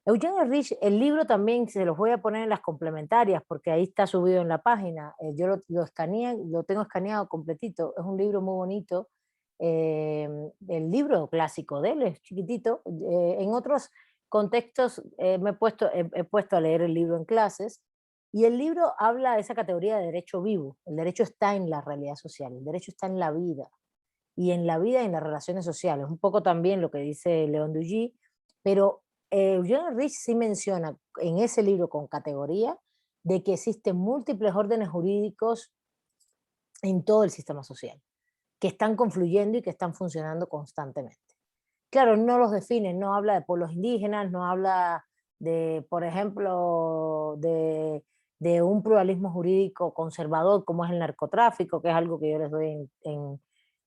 Eugene Rich, el libro también se los voy a poner en las complementarias porque ahí está subido en la página. Yo lo escaneé, lo tengo escaneado completito. Es un libro muy bonito. El libro clásico de él es chiquitito. En otros contextos he puesto a leer el libro en clases y el libro habla de esa categoría de derecho vivo. El derecho está en la realidad social, el derecho está en la vida y en la vida y en las relaciones sociales. Un poco también lo que dice León Dugy, pero Eugene Rich sí menciona en ese libro con categoría de que existen múltiples órdenes jurídicos en todo el sistema social, que están confluyendo y que están funcionando constantemente. claro, no los define, no habla de pueblos indígenas, no habla de, por ejemplo, de un pluralismo jurídico conservador como es el narcotráfico, que es algo que yo les doy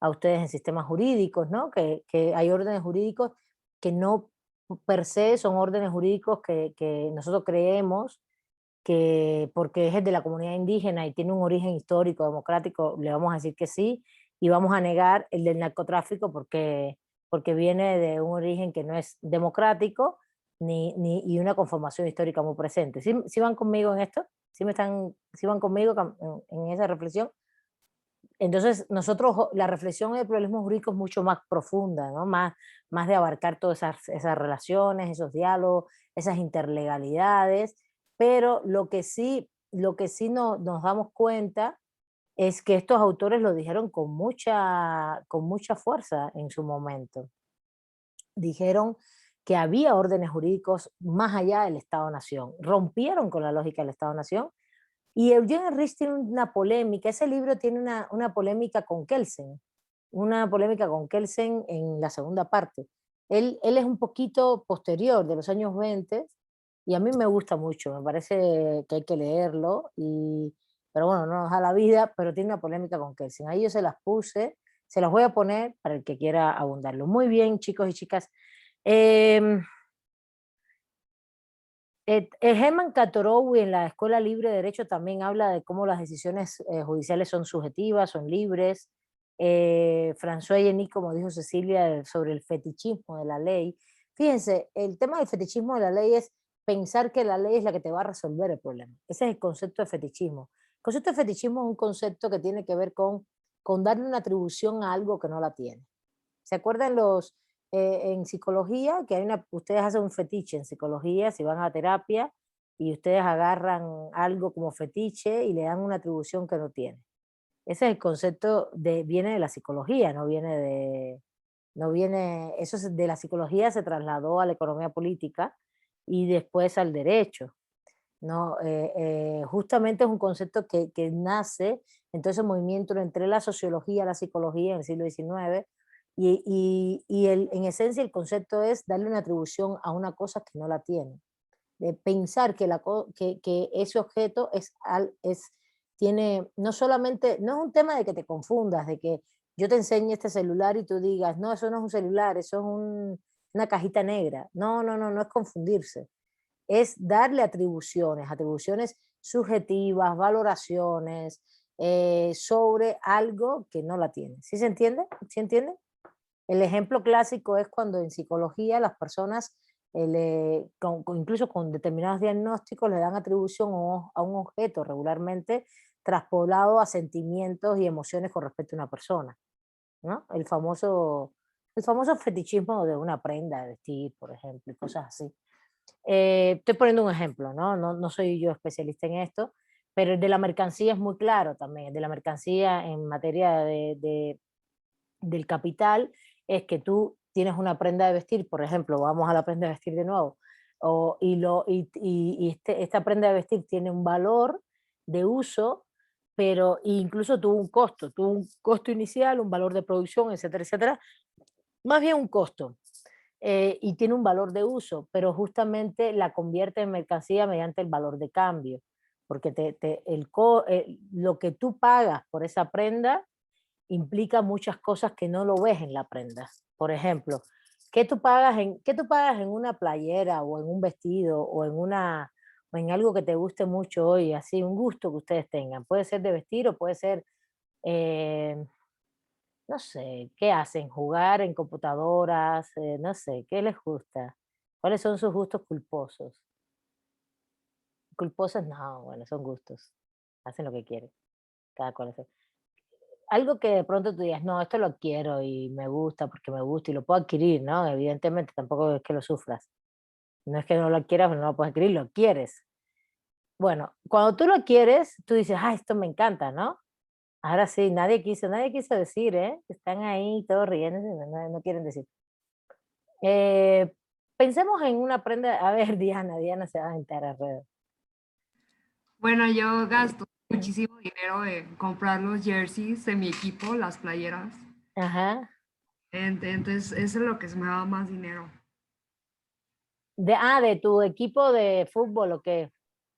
a ustedes en sistemas jurídicos, ¿no? Que hay órdenes jurídicos que no per se son órdenes jurídicos que nosotros creemos que porque es de la comunidad indígena y tiene un origen histórico, democrático, le vamos a decir que sí, y vamos a negar el del narcotráfico porque viene de un origen que no es democrático y una conformación histórica muy presente. ¿Sí van conmigo en esto? ¿Sí van conmigo en esa reflexión? Entonces, nosotros, la reflexión del pluralismo jurídico es mucho más profunda, ¿no? Más de abarcar todas esas relaciones, esos diálogos, esas interlegalidades, pero lo que sí nos damos cuenta es que estos autores lo dijeron con mucha fuerza en su momento. Dijeron que había órdenes jurídicos más allá del Estado-Nación, rompieron con la lógica del Estado-Nación. Y Eugene Rich tiene una polémica, ese libro tiene una polémica con Kelsen, en la segunda parte. Él es un poquito posterior, de los años 20, y a mí me gusta mucho, me parece que hay que leerlo, pero bueno, no nos da la vida, pero tiene una polémica con Kelsen. Ahí yo se las puse, se las voy a poner para el que quiera abundarlo. Muy bien, chicos y chicas. Herman Catorowi en la Escuela Libre de Derecho también habla de cómo las decisiones judiciales son subjetivas, son libres. François Yení, como dijo Cecilia, sobre el fetichismo de la ley. Fíjense, el tema del fetichismo de la ley es pensar que la ley es la que te va a resolver el problema. Ese es el concepto de fetichismo. El concepto de fetichismo es un concepto que tiene que ver con darle una atribución a algo que no la tiene. ¿Se acuerdan en psicología, que ustedes hacen un fetiche en psicología, si van a terapia, y ustedes agarran algo como fetiche y le dan una atribución que no tiene? Ese es el concepto, viene de la psicología, eso de la psicología se trasladó a la economía política y después al derecho. ¿No? Justamente es un concepto que nace entonces movimiento entre la sociología y la psicología en el siglo XIX, en esencia el concepto es darle una atribución a una cosa que no la tiene, de pensar que ese objeto tiene, no solamente, no es un tema de que te confundas, de que yo te enseñe este celular y tú digas, no, eso no es un celular, eso es una cajita negra. No es confundirse, es darle atribuciones subjetivas, valoraciones sobre algo que no la tiene. ¿Sí se entiende? ¿Sí entiende? El ejemplo clásico es cuando en psicología las personas, incluso con determinados diagnósticos, le dan atribución a un objeto regularmente traspolado a sentimientos y emociones con respecto a una persona, ¿no? El famoso fetichismo de una prenda de vestir, por ejemplo, y cosas así. Estoy poniendo un ejemplo, ¿no? No soy yo especialista en esto, pero el de la mercancía es muy claro también. El de la mercancía en materia del capital es que tú tienes una prenda de vestir, por ejemplo, vamos a la prenda de vestir de nuevo, esta prenda de vestir tiene un valor de uso, pero incluso tuvo un costo inicial, un valor de producción, etcétera, etcétera, más bien un costo. Y tiene un valor de uso, pero justamente la convierte en mercancía mediante el valor de cambio, porque lo que tú pagas por esa prenda implica muchas cosas que no lo ves en la prenda. Por ejemplo, ¿qué tú pagas en una playera o en un vestido o en algo que te guste mucho hoy, así un gusto que ustedes tengan? Puede ser de vestir o puede ser, no sé, ¿qué hacen? Jugar en computadoras, no sé, ¿qué les gusta? ¿Cuáles son sus gustos culposos? Culposos no, bueno, son gustos. Hacen lo que quieren. Cada cual hace. Algo que de pronto tú digas, no, esto lo quiero y me gusta porque me gusta y lo puedo adquirir, ¿no? Evidentemente tampoco es que lo sufras. No es que no lo quieras, pero no lo puedes adquirir, lo quieres. Bueno, cuando tú lo quieres, tú dices, ah, esto me encanta, ¿no? Ahora sí, nadie quiso decir, ¿eh? Están ahí todos riendo, no quieren decir. Pensemos en una prenda, a ver, Diana se va a enterar. Bueno, yo gasto muchísimo dinero en comprar los jerseys de mi equipo, las playeras. Ajá. Entonces, eso es lo que se me daba más dinero. De tu equipo de fútbol, ¿o qué?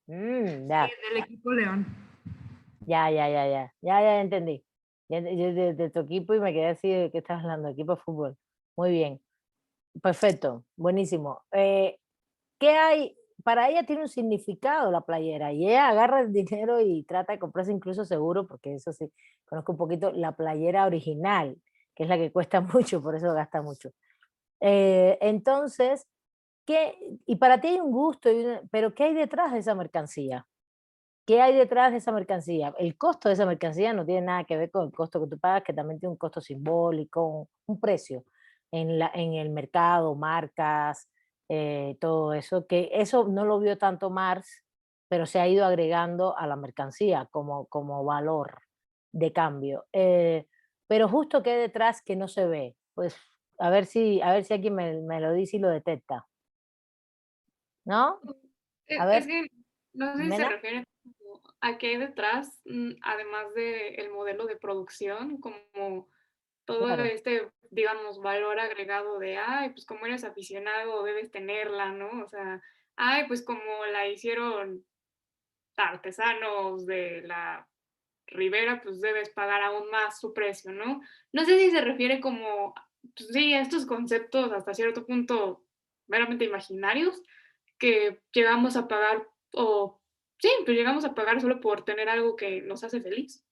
Ya. Sí, del equipo León. Ya entendí. De tu equipo y me quedé así de qué estás hablando, equipo de fútbol. Muy bien. Perfecto, buenísimo. ¿Qué hay? Para ella tiene un significado la playera y ella agarra el dinero y trata de comprarse incluso seguro, porque eso sí, conozco un poquito la playera original, que es la que cuesta mucho, por eso gasta mucho. Entonces, y para ti hay un gusto, pero ¿qué hay detrás de esa mercancía? ¿Qué hay detrás de esa mercancía? El costo de esa mercancía no tiene nada que ver con el costo que tú pagas, que también tiene un costo simbólico, un precio en el mercado, marcas, todo eso, que eso no lo vio tanto Marx, pero se ha ido agregando a la mercancía como valor de cambio. Pero justo que hay detrás que no se ve, pues a ver si alguien me lo dice y lo detecta, ¿no? A Es ver, que no sé si se Jimena. refiere como a qué hay detrás, además del modelo de producción, como todo Claro. este, digamos, valor agregado de, ay, pues como eres aficionado debes tenerla, ¿no? O sea, ay, pues como la hicieron artesanos de la Ribera, pues debes pagar aún más su precio, ¿no? No sé si se refiere como, pues sí, a estos conceptos hasta cierto punto meramente imaginarios que llegamos a pagar o sí, pues llegamos a pagar solo por tener algo que nos hace feliz.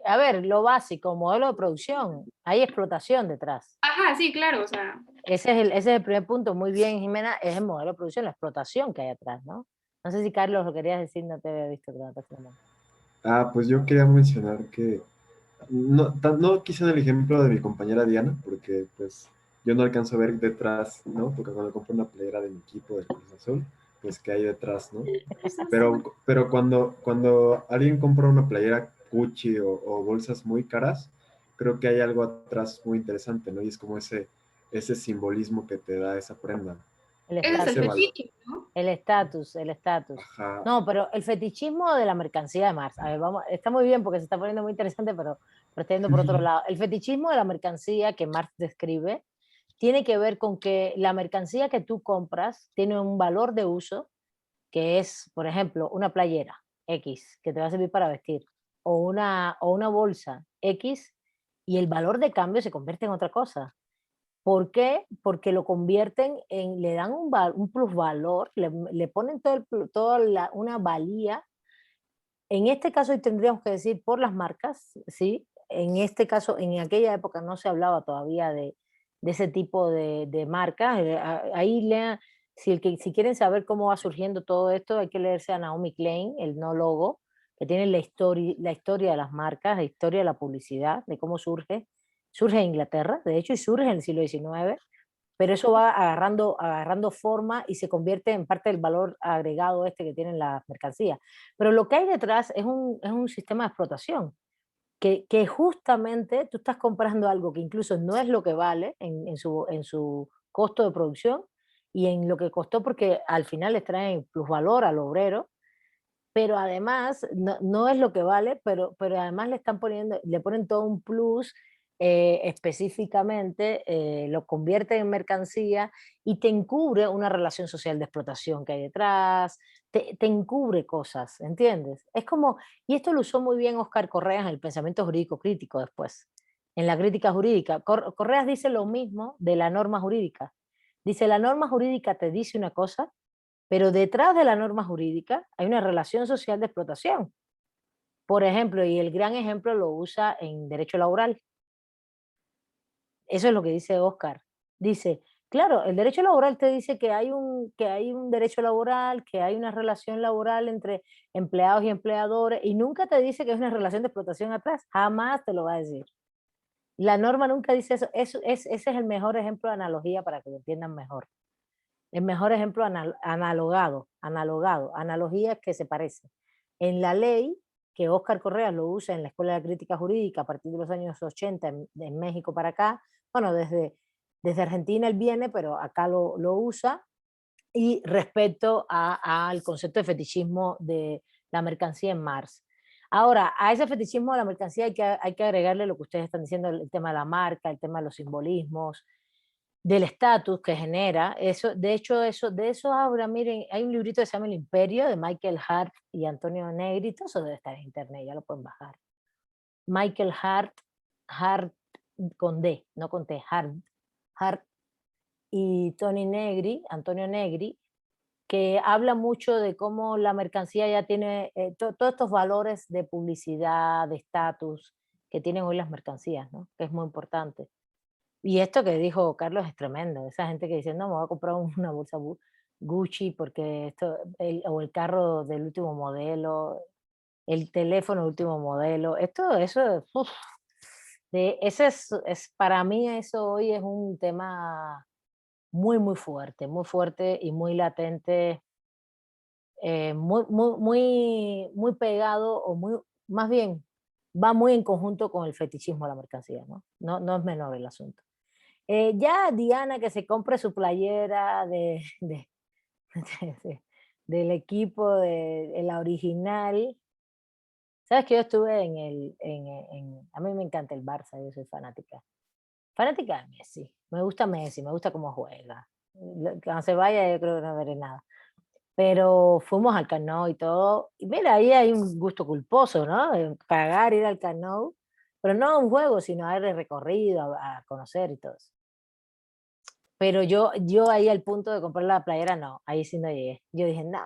A ver, lo básico, modelo de producción, hay explotación detrás. Ajá, sí, claro, o sea, Ese es el primer punto, muy bien, Jimena, es el modelo de producción, la explotación que hay atrás, ¿no? No sé si Carlos lo querías decir, no te había visto que levantaste la mano. Pues yo quería mencionar que no quise dar el ejemplo de mi compañera Diana, porque pues yo no alcanzo a ver detrás, ¿no? Porque cuando compro una playera de mi equipo del Cruz Azul, pues que hay detrás, ¿no? Pero cuando alguien compra una playera Gucci o bolsas muy caras, creo que hay algo atrás muy interesante, ¿no? Y es como ese simbolismo que te da esa prenda, El ese es el ese estatus, valor. fetiche, ¿no? el estatus, el estatus. Ajá. No, pero el fetichismo de la mercancía de Marx, a ver, vamos, está muy bien porque se está poniendo muy interesante, pero está yendo por otro lado. El fetichismo de la mercancía que Marx describe tiene que ver con que la mercancía que tú compras tiene un valor de uso que es, por ejemplo, una playera X que te va a servir para vestir o una bolsa X y el valor de cambio se convierte en otra cosa. ¿Por qué? Porque lo convierten le dan un plusvalor, le ponen una valía. En este caso, y tendríamos que decir por las marcas, ¿sí? En este caso, en aquella época no se hablaba todavía de ese tipo de marcas. Ahí lean, si quieren saber cómo va surgiendo todo esto, hay que leerse a Naomi Klein, el no logo, que tiene la historia de las marcas, la historia de la publicidad, de cómo surge. Surge en Inglaterra, de hecho, y surge en el siglo XIX, pero eso va agarrando forma y se convierte en parte del valor agregado este que tienen las mercancías. Pero lo que hay detrás es un sistema de explotación, que justamente tú estás comprando algo que incluso no es lo que vale en su costo de producción y en lo que costó, porque al final les traen plusvalor al obrero, pero además no es lo que vale, pero además le ponen todo un plus, específicamente, lo convierten en mercancía y te encubre una relación social de explotación que hay detrás, te encubre cosas, ¿entiendes? Es como, y esto lo usó muy bien Óscar Correas en el pensamiento jurídico crítico después, en la crítica jurídica. Correas dice lo mismo de la norma jurídica. Dice, la norma jurídica te dice una cosa, pero detrás de la norma jurídica hay una relación social de explotación. Por ejemplo, y el gran ejemplo lo usa en derecho laboral. Eso es lo que dice Oscar. Dice, claro, el derecho laboral te dice que hay un derecho laboral, que hay una relación laboral entre empleados y empleadores, y nunca te dice que es una relación de explotación atrás. Jamás te lo va a decir. La norma nunca dice eso. Ese es el mejor ejemplo de analogía para que lo entiendan mejor. El mejor ejemplo analogías que se parecen. En la ley, que Óscar Correa lo usa en la Escuela de Crítica Jurídica a partir de los años 80 en México para acá, bueno, desde Argentina él viene, pero acá lo usa, y respecto al concepto de fetichismo de la mercancía en Marx. Ahora, a ese fetichismo de la mercancía hay que agregarle lo que ustedes están diciendo, el tema de la marca, el tema de los simbolismos, del estatus que genera. Eso, de hecho, de eso habla, miren, hay un librito que se llama El Imperio, de Michael Hart y Antonio Negri, todo eso debe estar en internet, ya lo pueden bajar. Michael Hart, Hart con D, no con T, Hart y Tony Negri, Antonio Negri, que habla mucho de cómo la mercancía ya tiene todos estos valores de publicidad, de estatus que tienen hoy las mercancías, ¿no? Que es muy importante. Y esto que dijo Carlos es tremendo, esa gente que dice, no, me voy a comprar una bolsa Gucci porque esto, o el carro del último modelo, el teléfono del último modelo, eso, uf, ese para mí eso hoy es un tema muy fuerte y muy latente, muy pegado, o más bien, va muy en conjunto con el fetichismo de la mercancía, ¿no? No es menor el asunto. Ya Diana que se compre su playera del equipo, de la original. Sabes que yo estuve a mí me encanta el Barça, yo soy fanática. Fanática de Messi. Me gusta Messi, me gusta cómo juega. Cuando se vaya yo creo que no veré nada. Pero fuimos al Camp Nou y todo. Y mira, ahí hay un gusto culposo, ¿no? Pagar, ir al Camp Nou. Pero no a un juego, sino a ir de recorrido, a conocer y todo eso. Pero yo ahí al punto de comprar la playera, no, ahí sí no llegué. Yo dije, no,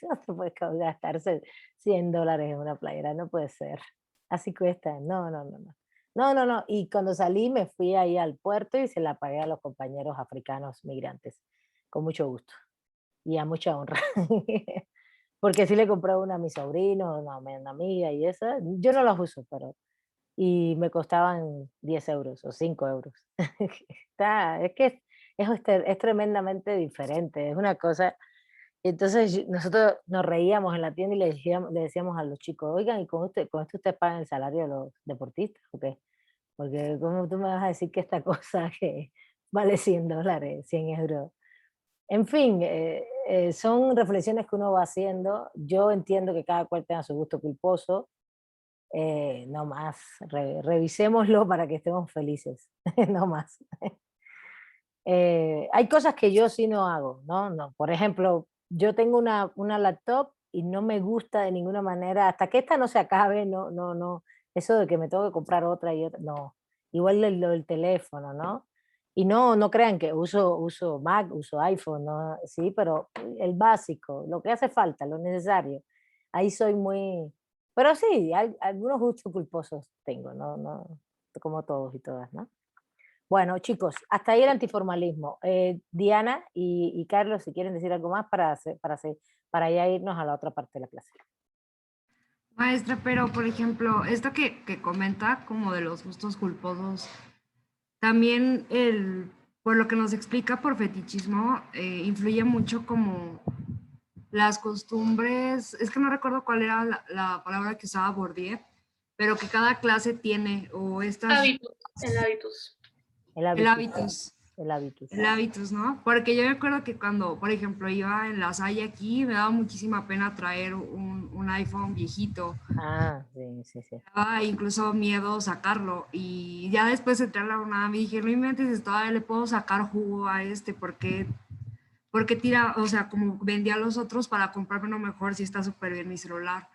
no se puede gastarse $100 en una playera, no puede ser. Así cuesta, no, no, no, no. No, no, no. Y cuando salí me fui ahí al puerto y se la pagué a los compañeros africanos migrantes, con mucho gusto y a mucha honra. Porque sí le compré una a mi sobrino, una amiga y esa. Yo no las uso, pero y me costaban 10 euros o 5 euros. Es que es tremendamente diferente, es una cosa. Entonces nosotros nos reíamos en la tienda y le decíamos a los chicos, oigan, ¿y con esto ustedes pagan el salario de los deportistas? ¿O qué? Porque ¿cómo tú me vas a decir que esta cosa que vale $100, 100 euros? En fin, son reflexiones que uno va haciendo. Yo entiendo que cada cual tenga su gusto culposo, no más, revisémoslo para que estemos felices, no más. Hay cosas que yo sí no hago, ¿no? No. Por ejemplo, yo tengo una laptop y no me gusta de ninguna manera, hasta que esta no se acabe, no, no, no, eso de que me tengo que comprar otra y otra, no. Igual lo del teléfono, ¿no? Y no crean que uso Mac, uso iPhone, ¿no? Sí, pero el básico, lo que hace falta, lo necesario. Ahí soy muy, pero sí, algunos gustos culposos tengo, no, como todos y todas, ¿no? Bueno, chicos, hasta ahí el antiformalismo. Diana y Carlos, si quieren decir algo más para ya irnos a la otra parte de la clase. Maestra, pero por ejemplo, esto que comenta como de los gustos culposos, también por lo que nos explica por fetichismo, influye mucho como las costumbres, es que no recuerdo cuál era la palabra que usaba Bourdieu, pero que cada clase tiene, o estas... El hábitus. El hábitus. El hábitus. El hábitus, ¿no? Porque yo me acuerdo que cuando, por ejemplo, iba en la Salle aquí, me daba muchísima pena traer un iPhone viejito. Ah, sí, sí, sí. Me daba incluso miedo sacarlo. Y ya después de entrar a la UNAM, me dije, no inventes, todavía le puedo sacar jugo a porque tira, o sea, como vendía a los otros para comprarme uno mejor si está súper bien mi celular.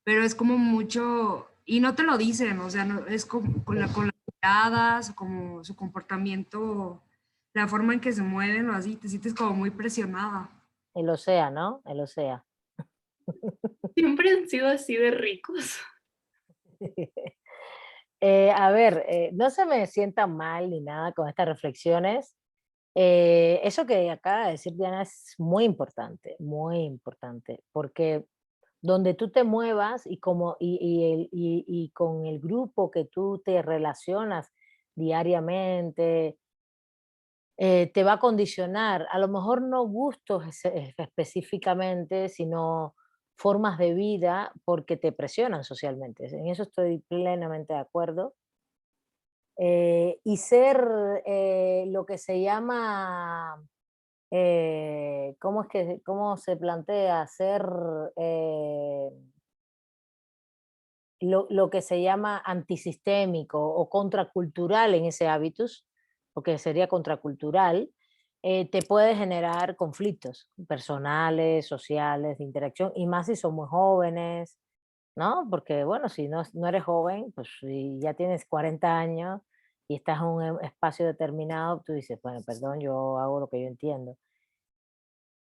Pero es como mucho, y no te lo dicen, o sea, no, es como con las miradas, como su comportamiento, la forma en que se mueven o así, te sientes como muy presionada. El OSEA, ¿no? El OSEA. Siempre han sido así de ricos. A ver, no se me sientan mal ni nada con estas reflexiones. Eso que acaba de decir Diana es muy importante, porque donde tú te muevas y con el grupo que tú te relacionas diariamente, te va a condicionar, a lo mejor no gustos específicamente, sino formas de vida porque te presionan socialmente. En eso estoy plenamente de acuerdo. Y ser lo que se llama, ¿cómo se plantea? Ser lo que se llama antisistémico o contracultural en ese hábitus, porque sería contracultural, te puede generar conflictos personales, sociales, de interacción, y más si son muy jóvenes, ¿no? Porque, bueno, si no eres joven, pues si ya tienes 40 años y estás en un espacio determinado, tú dices, bueno, perdón, yo hago lo que yo entiendo.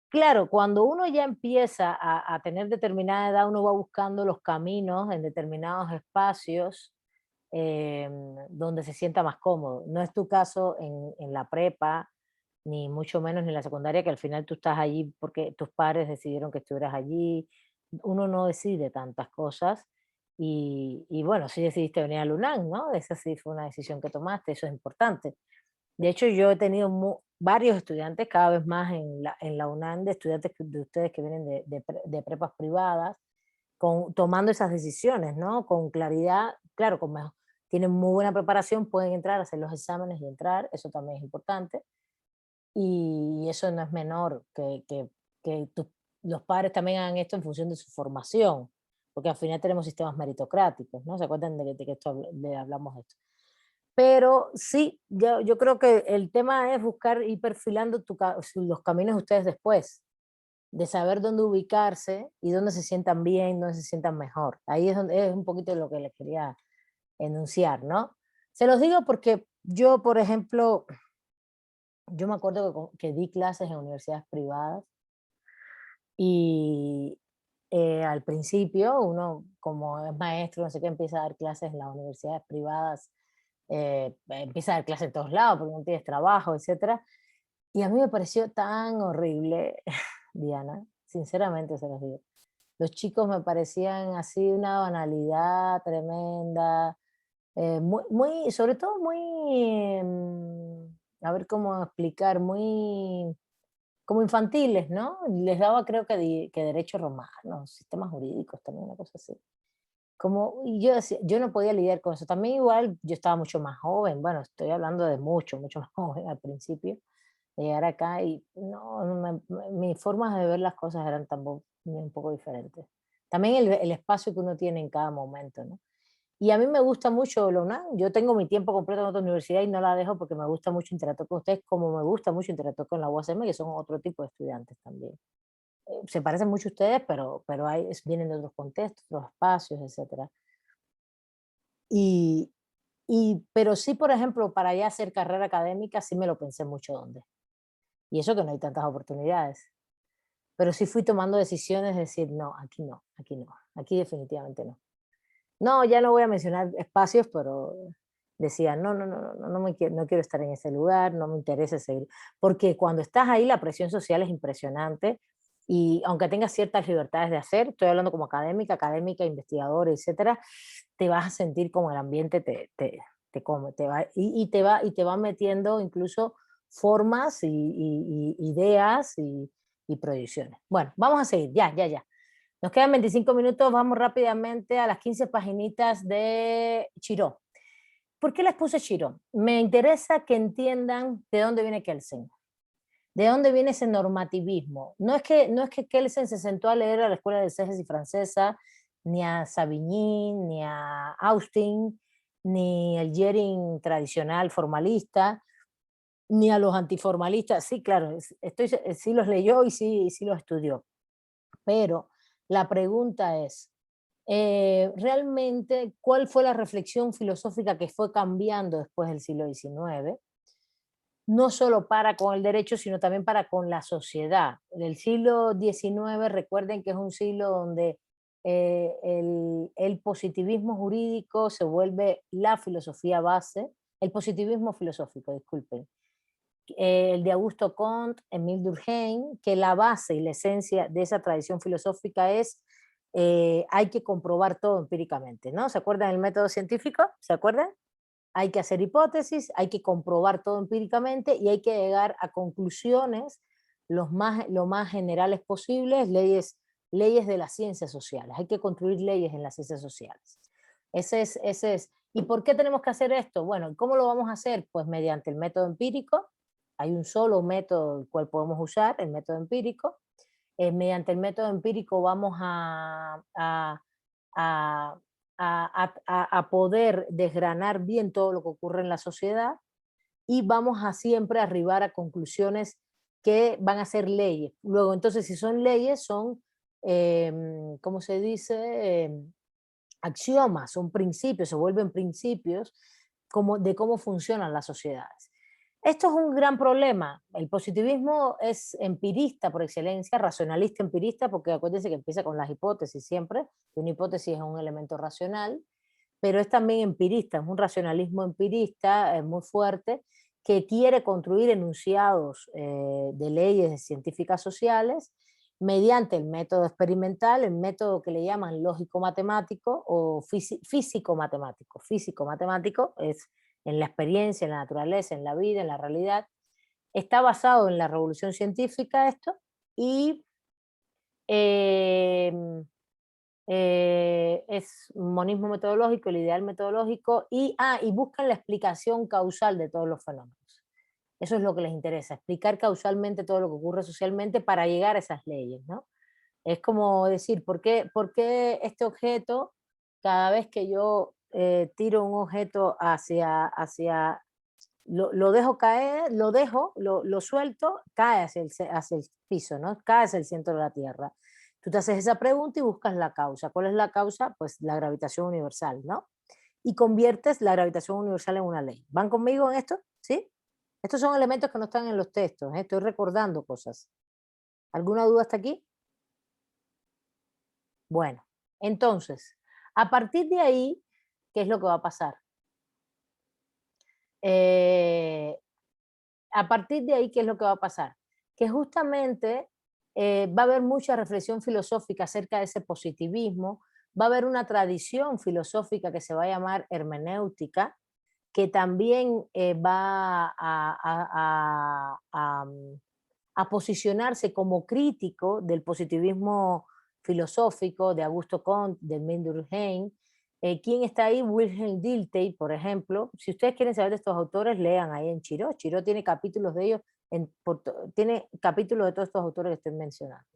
Claro, cuando uno ya empieza a tener determinada edad, uno va buscando los caminos en determinados espacios donde se sienta más cómodo. No es tu caso en la prepa, ni mucho menos en la secundaria, que al final tú estás allí porque tus padres decidieron que estuvieras allí. Uno no decide tantas cosas. Y bueno, sí decidiste venir a UNAM, ¿no? Esa sí fue una decisión que tomaste, eso es importante. De hecho, yo he tenido varios estudiantes, cada vez más en la UNAM, de estudiantes de ustedes que vienen de prepas privadas, tomando esas decisiones, ¿no? Con claridad, claro, tienen muy buena preparación, pueden entrar, hacer los exámenes y entrar, eso también es importante. Y eso no es menor, que los padres también hagan esto en función de su formación, porque al final tenemos sistemas meritocráticos, ¿no? ¿Se acuerdan de que hablamos de esto? Pero sí, yo creo que el tema es buscar ir perfilando los caminos de ustedes después, de saber dónde ubicarse y dónde se sientan bien, dónde se sientan mejor. Ahí es donde es un poquito lo que les quería enunciar, ¿no? Se los digo porque yo, por ejemplo, yo me acuerdo que di clases en universidades privadas y al principio uno, como es maestro, no sé qué, empieza a dar clases en las universidades privadas, empieza a dar clases en todos lados porque no tienes trabajo, etcétera. Y a mí me pareció tan horrible, Diana, sinceramente se los digo. Los chicos me parecían así una banalidad tremenda, sobre todo muy, a ver cómo explicar, muy como infantiles, ¿no? Les daba creo que derecho romano, sistemas jurídicos también, una cosa así. Y yo decía, yo no podía lidiar con eso. También igual yo estaba mucho más joven, bueno, estoy hablando de mucho, mucho más joven al principio, de llegar acá y mis formas de ver las cosas eran también un poco diferentes. También el espacio que uno tiene en cada momento, ¿no? Y a mí me gusta mucho la UNAM. Yo tengo mi tiempo completo en otra universidad y no la dejo porque me gusta mucho interactuar con ustedes, como me gusta mucho interactuar con la UASM, que son otro tipo de estudiantes también. Se parecen mucho a ustedes, pero vienen de otros contextos, otros espacios, etc. Y, pero sí, por ejemplo, para ya hacer carrera académica, sí me lo pensé mucho dónde. Y eso que no hay tantas oportunidades. Pero sí fui tomando decisiones de decir, no, aquí definitivamente no. No, ya no voy a mencionar espacios, pero decía, no quiero estar en ese lugar, no me interesa seguir. Porque cuando estás ahí la presión social es impresionante y aunque tengas ciertas libertades de hacer, estoy hablando como académica, investigadora, etcétera, te vas a sentir como el ambiente te come, te va metiendo incluso formas y ideas y proyecciones. Bueno, vamos a seguir, ya. Nos quedan 25 minutos, vamos rápidamente a las 15 paginitas de Chiró. ¿Por qué les puse Chiró? Me interesa que entiendan de dónde viene Kelsen, de dónde viene ese normativismo. No es que Kelsen se sentó a leer a la escuela de Segés y francesa, ni a Savigny, ni a Austin, ni el Jering tradicional formalista, ni a los antiformalistas. Sí, claro, sí los leyó y sí los estudió. Pero la pregunta es, realmente, ¿cuál fue la reflexión filosófica que fue cambiando después del siglo XIX? No solo para con el derecho, sino también para con la sociedad. El siglo XIX, recuerden que es un siglo donde el positivismo jurídico se vuelve la filosofía base, el positivismo filosófico, disculpen, el de Augusto Comte, Émile Durkheim, que la base y la esencia de esa tradición filosófica es hay que comprobar todo empíricamente, ¿no? ¿Se acuerdan del método científico? ¿Se acuerdan? Hay que hacer hipótesis, hay que comprobar todo empíricamente y hay que llegar a conclusiones lo más generales posibles, leyes de las ciencias sociales. Hay que construir leyes en las ciencias sociales. Ese es. ¿Y por qué tenemos que hacer esto? Bueno, ¿cómo lo vamos a hacer? Pues mediante el método empírico. Hay un solo método el cual podemos usar, el método empírico. Mediante el método empírico vamos a a poder desgranar bien todo lo que ocurre en la sociedad y vamos a siempre arribar a conclusiones que van a ser leyes. Luego, entonces, si son leyes, son, ¿cómo se dice? Axiomas, son principios, se vuelven principios de cómo funcionan las sociedades. Esto es un gran problema. El positivismo es empirista por excelencia, racionalista empirista, porque acuérdense que empieza con las hipótesis siempre, que una hipótesis es un elemento racional, pero es también empirista, es un racionalismo empirista muy fuerte, que quiere construir enunciados de leyes científicas sociales mediante el método experimental, el método que le llaman lógico-matemático o físico-matemático. Físico-matemático es en la experiencia, en la naturaleza, en la vida, en la realidad. Está basado en la revolución científica esto y es monismo metodológico, el ideal metodológico y buscan la explicación causal de todos los fenómenos. Eso es lo que les interesa, explicar causalmente todo lo que ocurre socialmente para llegar a esas leyes, ¿no? Es como decir, ¿por qué este objeto, cada vez que yo tiro un objeto lo dejo caer, lo suelto, cae hacia el piso, ¿no? Cae hacia el centro de la Tierra. Tú te haces esa pregunta y buscas la causa. ¿Cuál es la causa? Pues la gravitación universal, ¿no? Y conviertes la gravitación universal en una ley. ¿Van conmigo en esto? ¿Sí? Estos son elementos que no están en los textos, ¿eh? Estoy recordando cosas. ¿Alguna duda hasta aquí? Bueno, entonces, a partir de ahí, ¿qué es lo que va a pasar? A partir de ahí, ¿qué es lo que va a pasar? Que justamente va a haber mucha reflexión filosófica acerca de ese positivismo, va a haber una tradición filosófica que se va a llamar hermenéutica, que también va a posicionarse como crítico del positivismo filosófico de Augusto Comte, de Emile Durkheim. ¿Quién está ahí? Wilhelm Dilthey, por ejemplo. Si ustedes quieren saber de estos autores, lean ahí en Chiró. Chiró tiene capítulos de ellos, tiene capítulos de todos estos autores que estoy mencionando.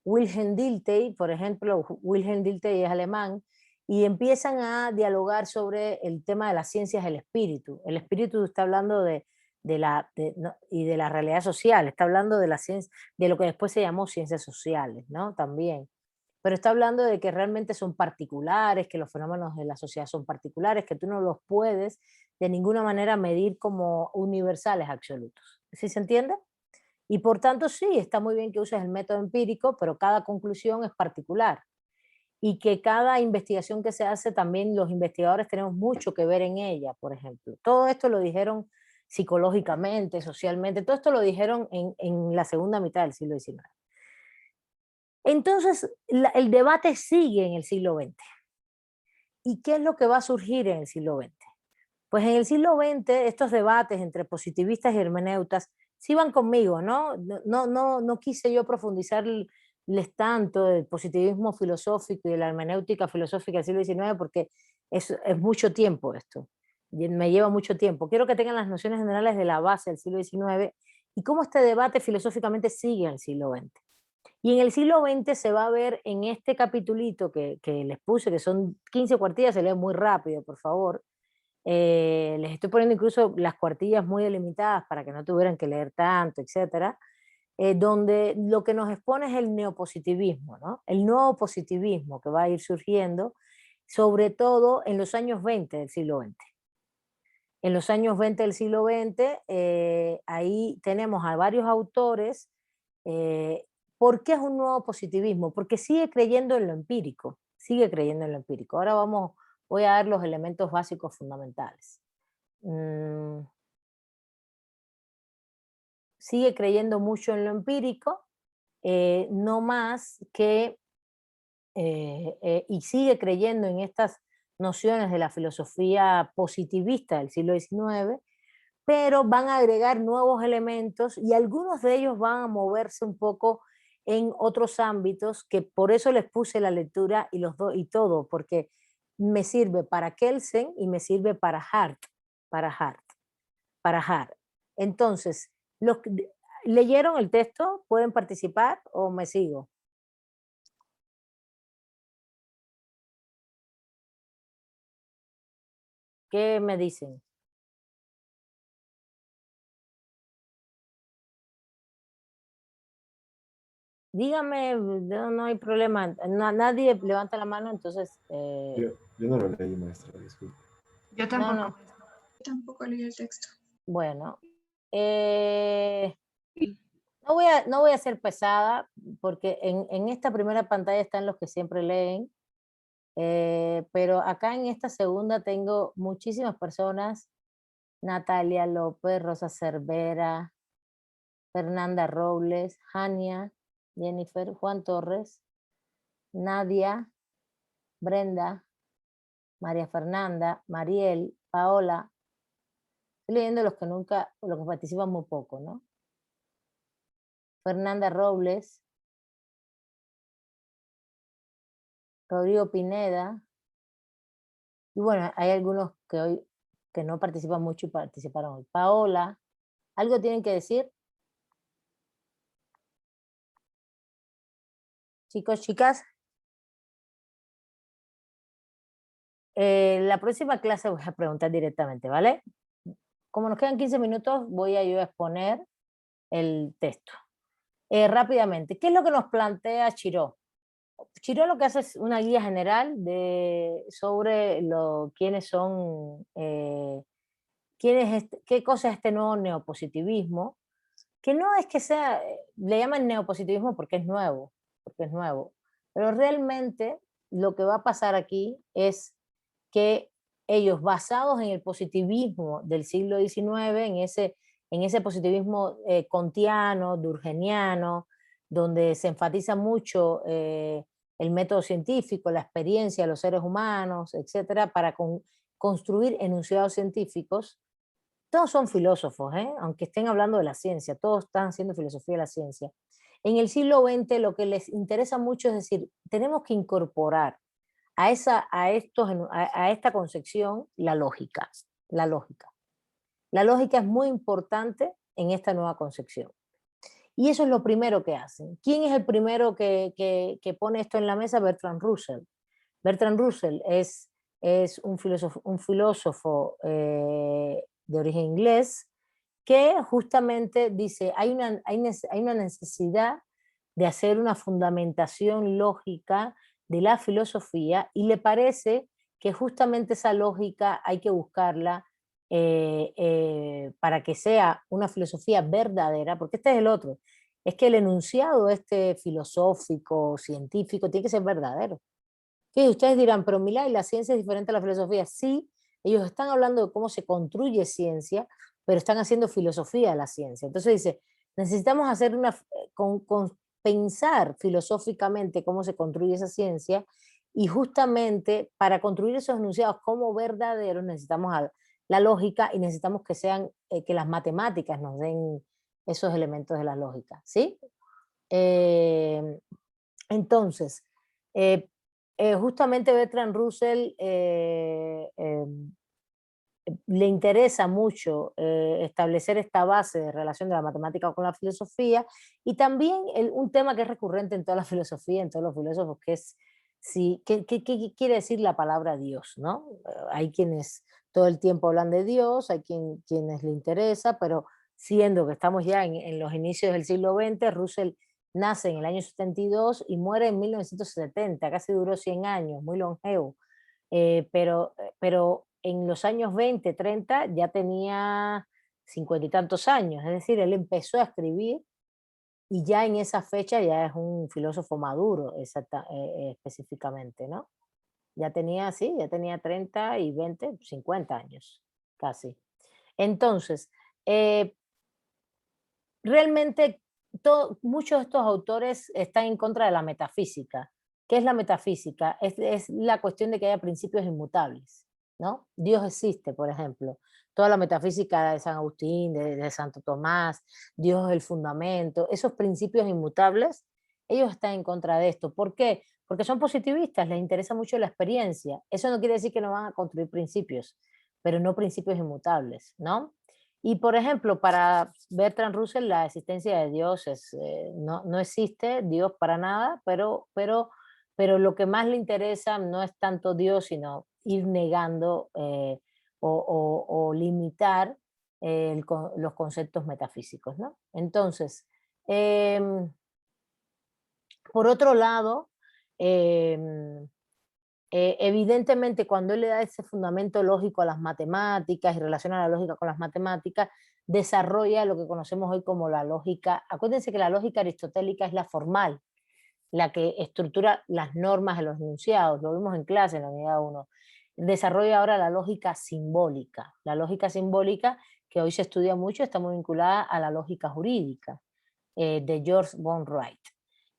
Wilhelm Dilthey, por ejemplo, Wilhelm Dilthey es alemán, y empiezan a dialogar sobre el tema de las ciencias del espíritu. El espíritu está hablando de la realidad social, está hablando de la ciencia, de lo que después se llamó ciencias sociales, ¿no? También. Pero está hablando de que realmente son particulares, que los fenómenos de la sociedad son particulares, que tú no los puedes de ninguna manera medir como universales absolutos. ¿Sí se entiende? Y por tanto sí, está muy bien que uses el método empírico, pero cada conclusión es particular. Y que cada investigación que se hace también los investigadores tenemos mucho que ver en ella, por ejemplo. Todo esto lo dijeron psicológicamente, socialmente, todo esto lo dijeron en la segunda mitad del siglo XIX. Entonces, el debate sigue en el siglo XX. ¿Y qué es lo que va a surgir en el siglo XX? Pues en el siglo XX estos debates entre positivistas y hermeneutas sí van conmigo, ¿no? No quise yo profundizarles tanto del positivismo filosófico y de la hermenéutica filosófica del siglo XIX porque es mucho tiempo esto, me lleva mucho tiempo. Quiero que tengan las nociones generales de la base del siglo XIX y cómo este debate filosóficamente sigue en el siglo XX. Y en el siglo XX se va a ver en este capitulito que les puse, que son 15 cuartillas, se lee muy rápido, por favor. Les estoy poniendo incluso las cuartillas muy delimitadas para que no tuvieran que leer tanto, etcétera, donde lo que nos expone es el neopositivismo, ¿no? El nuevo positivismo que va a ir surgiendo, sobre todo en los años 20 del siglo XX. En los años 20 del siglo XX, ahí tenemos a varios autores. ¿Por qué es un nuevo positivismo? Porque sigue creyendo en lo empírico, sigue creyendo en lo empírico. Ahora voy a dar los elementos básicos fundamentales. Sigue creyendo mucho en lo empírico, no más que, y sigue creyendo en estas nociones de la filosofía positivista del siglo XIX, pero van a agregar nuevos elementos y algunos de ellos van a moverse un poco en otros ámbitos, que por eso les puse la lectura y todo, porque me sirve para Kelsen y me sirve para Hart. Entonces, ¿leyeron el texto? ¿Pueden participar o me sigo? ¿Qué me dicen? Dígame, no hay problema. Nadie levanta la mano, entonces... Yo no lo leí, maestra, disculpe. Yo tampoco. no. Tampoco leí el texto. Bueno, no voy a ser pesada, porque en esta primera pantalla están los que siempre leen, pero acá en esta segunda tengo muchísimas personas: Natalia López, Rosa Cervera, Fernanda Robles, Jania, Jennifer, Juan Torres, Nadia, Brenda, María Fernanda, Mariel, Paola. Estoy leyendo los que participan muy poco, ¿no? Fernanda Robles, Rodrigo Pineda, y bueno, hay algunos que hoy que no participan mucho y participaron hoy. Paola, ¿algo tienen que decir? Chicos, chicas. La próxima clase voy a preguntar directamente, ¿vale? Como nos quedan 15 minutos, voy a yo a exponer el texto. Rápidamente, ¿qué es lo que nos plantea Chiró? Chiró lo que hace es una guía general sobre quiénes son, qué cosa es este nuevo neopositivismo, que no es que sea, le llaman neopositivismo porque es nuevo, pero realmente lo que va a pasar aquí es que ellos, basados en el positivismo del siglo XIX, en ese positivismo kantiano, durkheimiano, donde se enfatiza mucho el método científico, la experiencia de los seres humanos, etcétera, para construir enunciados científicos. Todos son filósofos, aunque estén hablando de la ciencia, todos están haciendo filosofía de la ciencia. En el siglo XX lo que les interesa mucho es decir, tenemos que incorporar a esta concepción la lógica. La lógica es muy importante en esta nueva concepción. Y eso es lo primero que hacen. ¿Quién es el primero que pone esto en la mesa? Bertrand Russell. Bertrand Russell es un filósofo de origen inglés que justamente dice, hay una necesidad de hacer una fundamentación lógica de la filosofía, y le parece que justamente esa lógica hay que buscarla para que sea una filosofía verdadera, porque este es el otro, es que el enunciado filosófico, científico, tiene que ser verdadero. ¿Qué? Ustedes dirán, pero Milay, la ciencia es diferente a la filosofía. Sí, ellos están hablando de cómo se construye ciencia, pero están haciendo filosofía de la ciencia. Entonces dice, necesitamos hacer pensar filosóficamente cómo se construye esa ciencia, y justamente para construir esos enunciados como verdaderos necesitamos la lógica, y necesitamos que las matemáticas nos den esos elementos de la lógica, ¿sí? Entonces, justamente Bertrand Russell le interesa mucho establecer esta base de relación de la matemática con la filosofía, y también un tema que es recurrente en toda la filosofía, en todos los filósofos, que es ¿qué quiere decir la palabra Dios? ¿No? Hay quienes todo el tiempo hablan de Dios, hay quienes le interesa, pero siendo que estamos ya en los inicios del siglo XX, Russell nace en el año 72 y muere en 1970, casi duró 100 años, muy longevo, pero en los años 20, 30 ya tenía 50 y tantos años, es decir, él empezó a escribir y ya en esa fecha ya es un filósofo maduro, específicamente, ¿no? Ya tenía 30 y 20, 50 años, casi. Entonces, realmente muchos de estos autores están en contra de la metafísica. ¿Qué es la metafísica? Es la cuestión de que haya principios inmutables, ¿no? Dios existe, por ejemplo. Toda la metafísica de San Agustín, de Santo Tomás, Dios es el fundamento, esos principios inmutables, ellos están en contra de esto. ¿Por qué? Porque son positivistas, les interesa mucho la experiencia. Eso no quiere decir que no van a construir principios, pero no principios inmutables, ¿no? Y por ejemplo, para Bertrand Russell la existencia de Dios no existe Dios para nada, pero lo que más le interesa no es tanto Dios, sino ir negando o limitar los conceptos metafísicos, ¿no? Entonces, por otro lado, evidentemente cuando él le da ese fundamento lógico a las matemáticas y relaciona la lógica con las matemáticas, desarrolla lo que conocemos hoy como la lógica. Acuérdense que la lógica aristotélica es la formal, la que estructura las normas de los enunciados, lo vimos en clase en la unidad 1. Desarrolla ahora la lógica simbólica. La lógica simbólica, que hoy se estudia mucho, está muy vinculada a la lógica jurídica de George von Wright.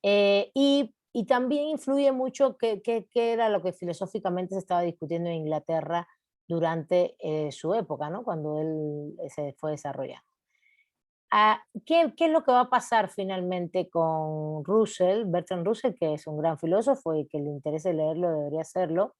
Y también influye mucho qué era lo que filosóficamente se estaba discutiendo en Inglaterra durante su época, ¿no? Cuando él se fue desarrollando. ¿Qué es lo que va a pasar finalmente con Russell, Bertrand Russell, que es un gran filósofo y que le interese leerlo, debería hacerlo?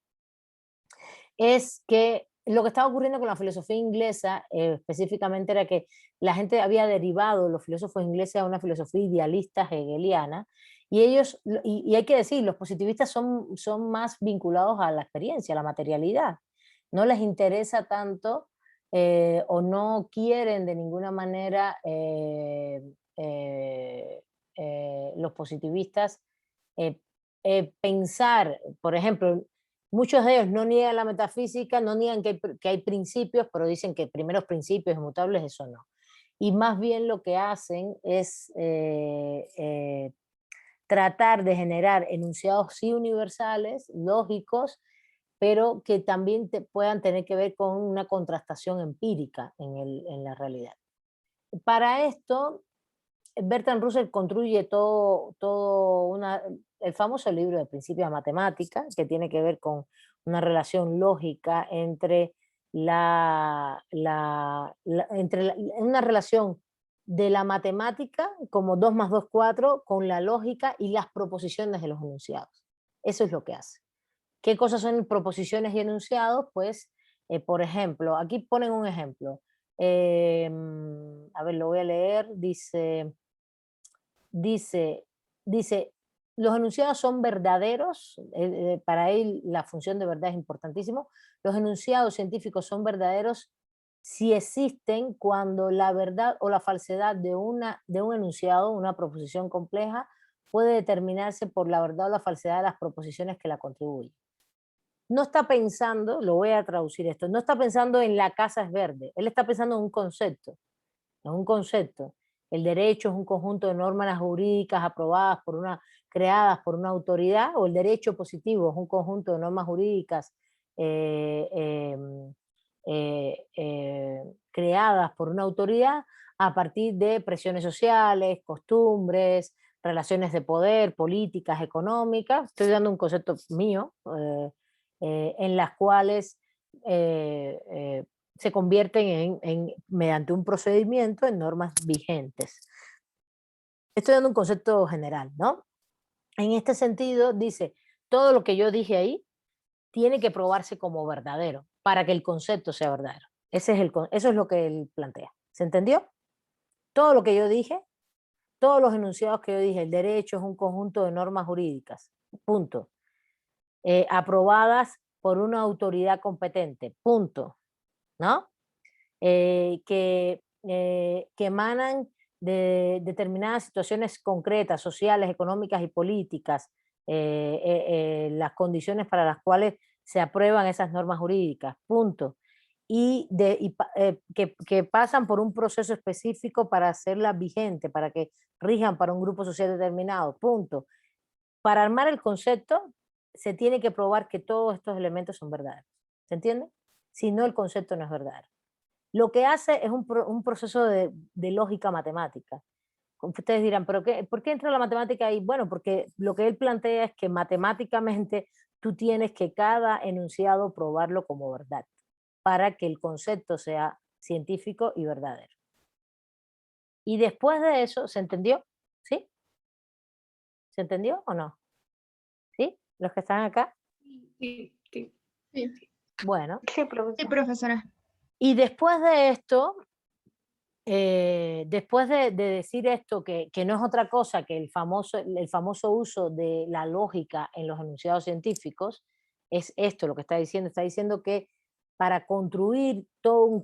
Es que lo que estaba ocurriendo con la filosofía inglesa específicamente era que la gente había derivado, los filósofos ingleses, a una filosofía idealista hegeliana, y ellos, y hay que decir, los positivistas son más vinculados a la experiencia, a la materialidad. No les interesa tanto o no quieren de ninguna manera los positivistas pensar, por ejemplo, muchos de ellos no niegan la metafísica, no niegan que hay principios, pero dicen que primeros principios inmutables, eso no. Y más bien lo que hacen es tratar de generar enunciados sí universales, lógicos, pero que también puedan tener que ver con una contrastación empírica en la realidad. Para esto, Bertrand Russell construye el famoso libro de Principios de Matemática, que tiene que ver con una relación lógica entre una relación de la matemática como 2 más 2, 4, con la lógica y las proposiciones de los enunciados. Eso es lo que hace. ¿Qué cosas son proposiciones y enunciados? Pues, por ejemplo, aquí ponen un ejemplo. A ver, lo voy a leer. Dice, los enunciados son verdaderos, para él la función de verdad es importantísimo. Los enunciados científicos son verdaderos si existen cuando la verdad o la falsedad de un enunciado, una proposición compleja, puede determinarse por la verdad o la falsedad de las proposiciones que la contribuyen. No está pensando, lo voy a traducir esto, no está pensando en la casa es verde, él está pensando en un concepto, El derecho es un conjunto de normas jurídicas aprobadas creadas por una autoridad, o el derecho positivo es un conjunto de normas jurídicas creadas por una autoridad a partir de presiones sociales, costumbres, relaciones de poder, políticas, económicas. Estoy dando un concepto mío, en las cuales se convierten mediante un procedimiento en normas vigentes. Estoy dando un concepto general, ¿no? En este sentido, dice, todo lo que yo dije ahí tiene que probarse como verdadero para que el concepto sea verdadero. Eso es lo que él plantea. ¿Se entendió? Todo lo que yo dije, todos los enunciados que yo dije, el derecho es un conjunto de normas jurídicas, punto. Aprobadas por una autoridad competente, punto, ¿no? Que emanan de determinadas situaciones concretas, sociales, económicas y políticas, las condiciones para las cuales se aprueban esas normas jurídicas, punto. Y que pasan por un proceso específico para hacerlas vigentes, para que rijan para un grupo social determinado, punto. Para armar el concepto se tiene que probar que todos estos elementos son verdaderos. ¿Se entiende? Si no, el concepto no es verdadero. Lo que hace es un proceso de lógica matemática. Ustedes dirán, ¿pero por qué entra la matemática ahí? Bueno, porque lo que él plantea es que matemáticamente tú tienes que cada enunciado probarlo como verdad para que el concepto sea científico y verdadero. Y después de eso, ¿se entendió? ¿Sí? ¿Se entendió o no? ¿Sí? ¿Los que están acá? Sí. Bueno. Sí, profesora. Y después de esto, después de decir esto, que no es otra cosa que el famoso uso de la lógica en los enunciados científicos, es esto lo que está diciendo que para construir todo un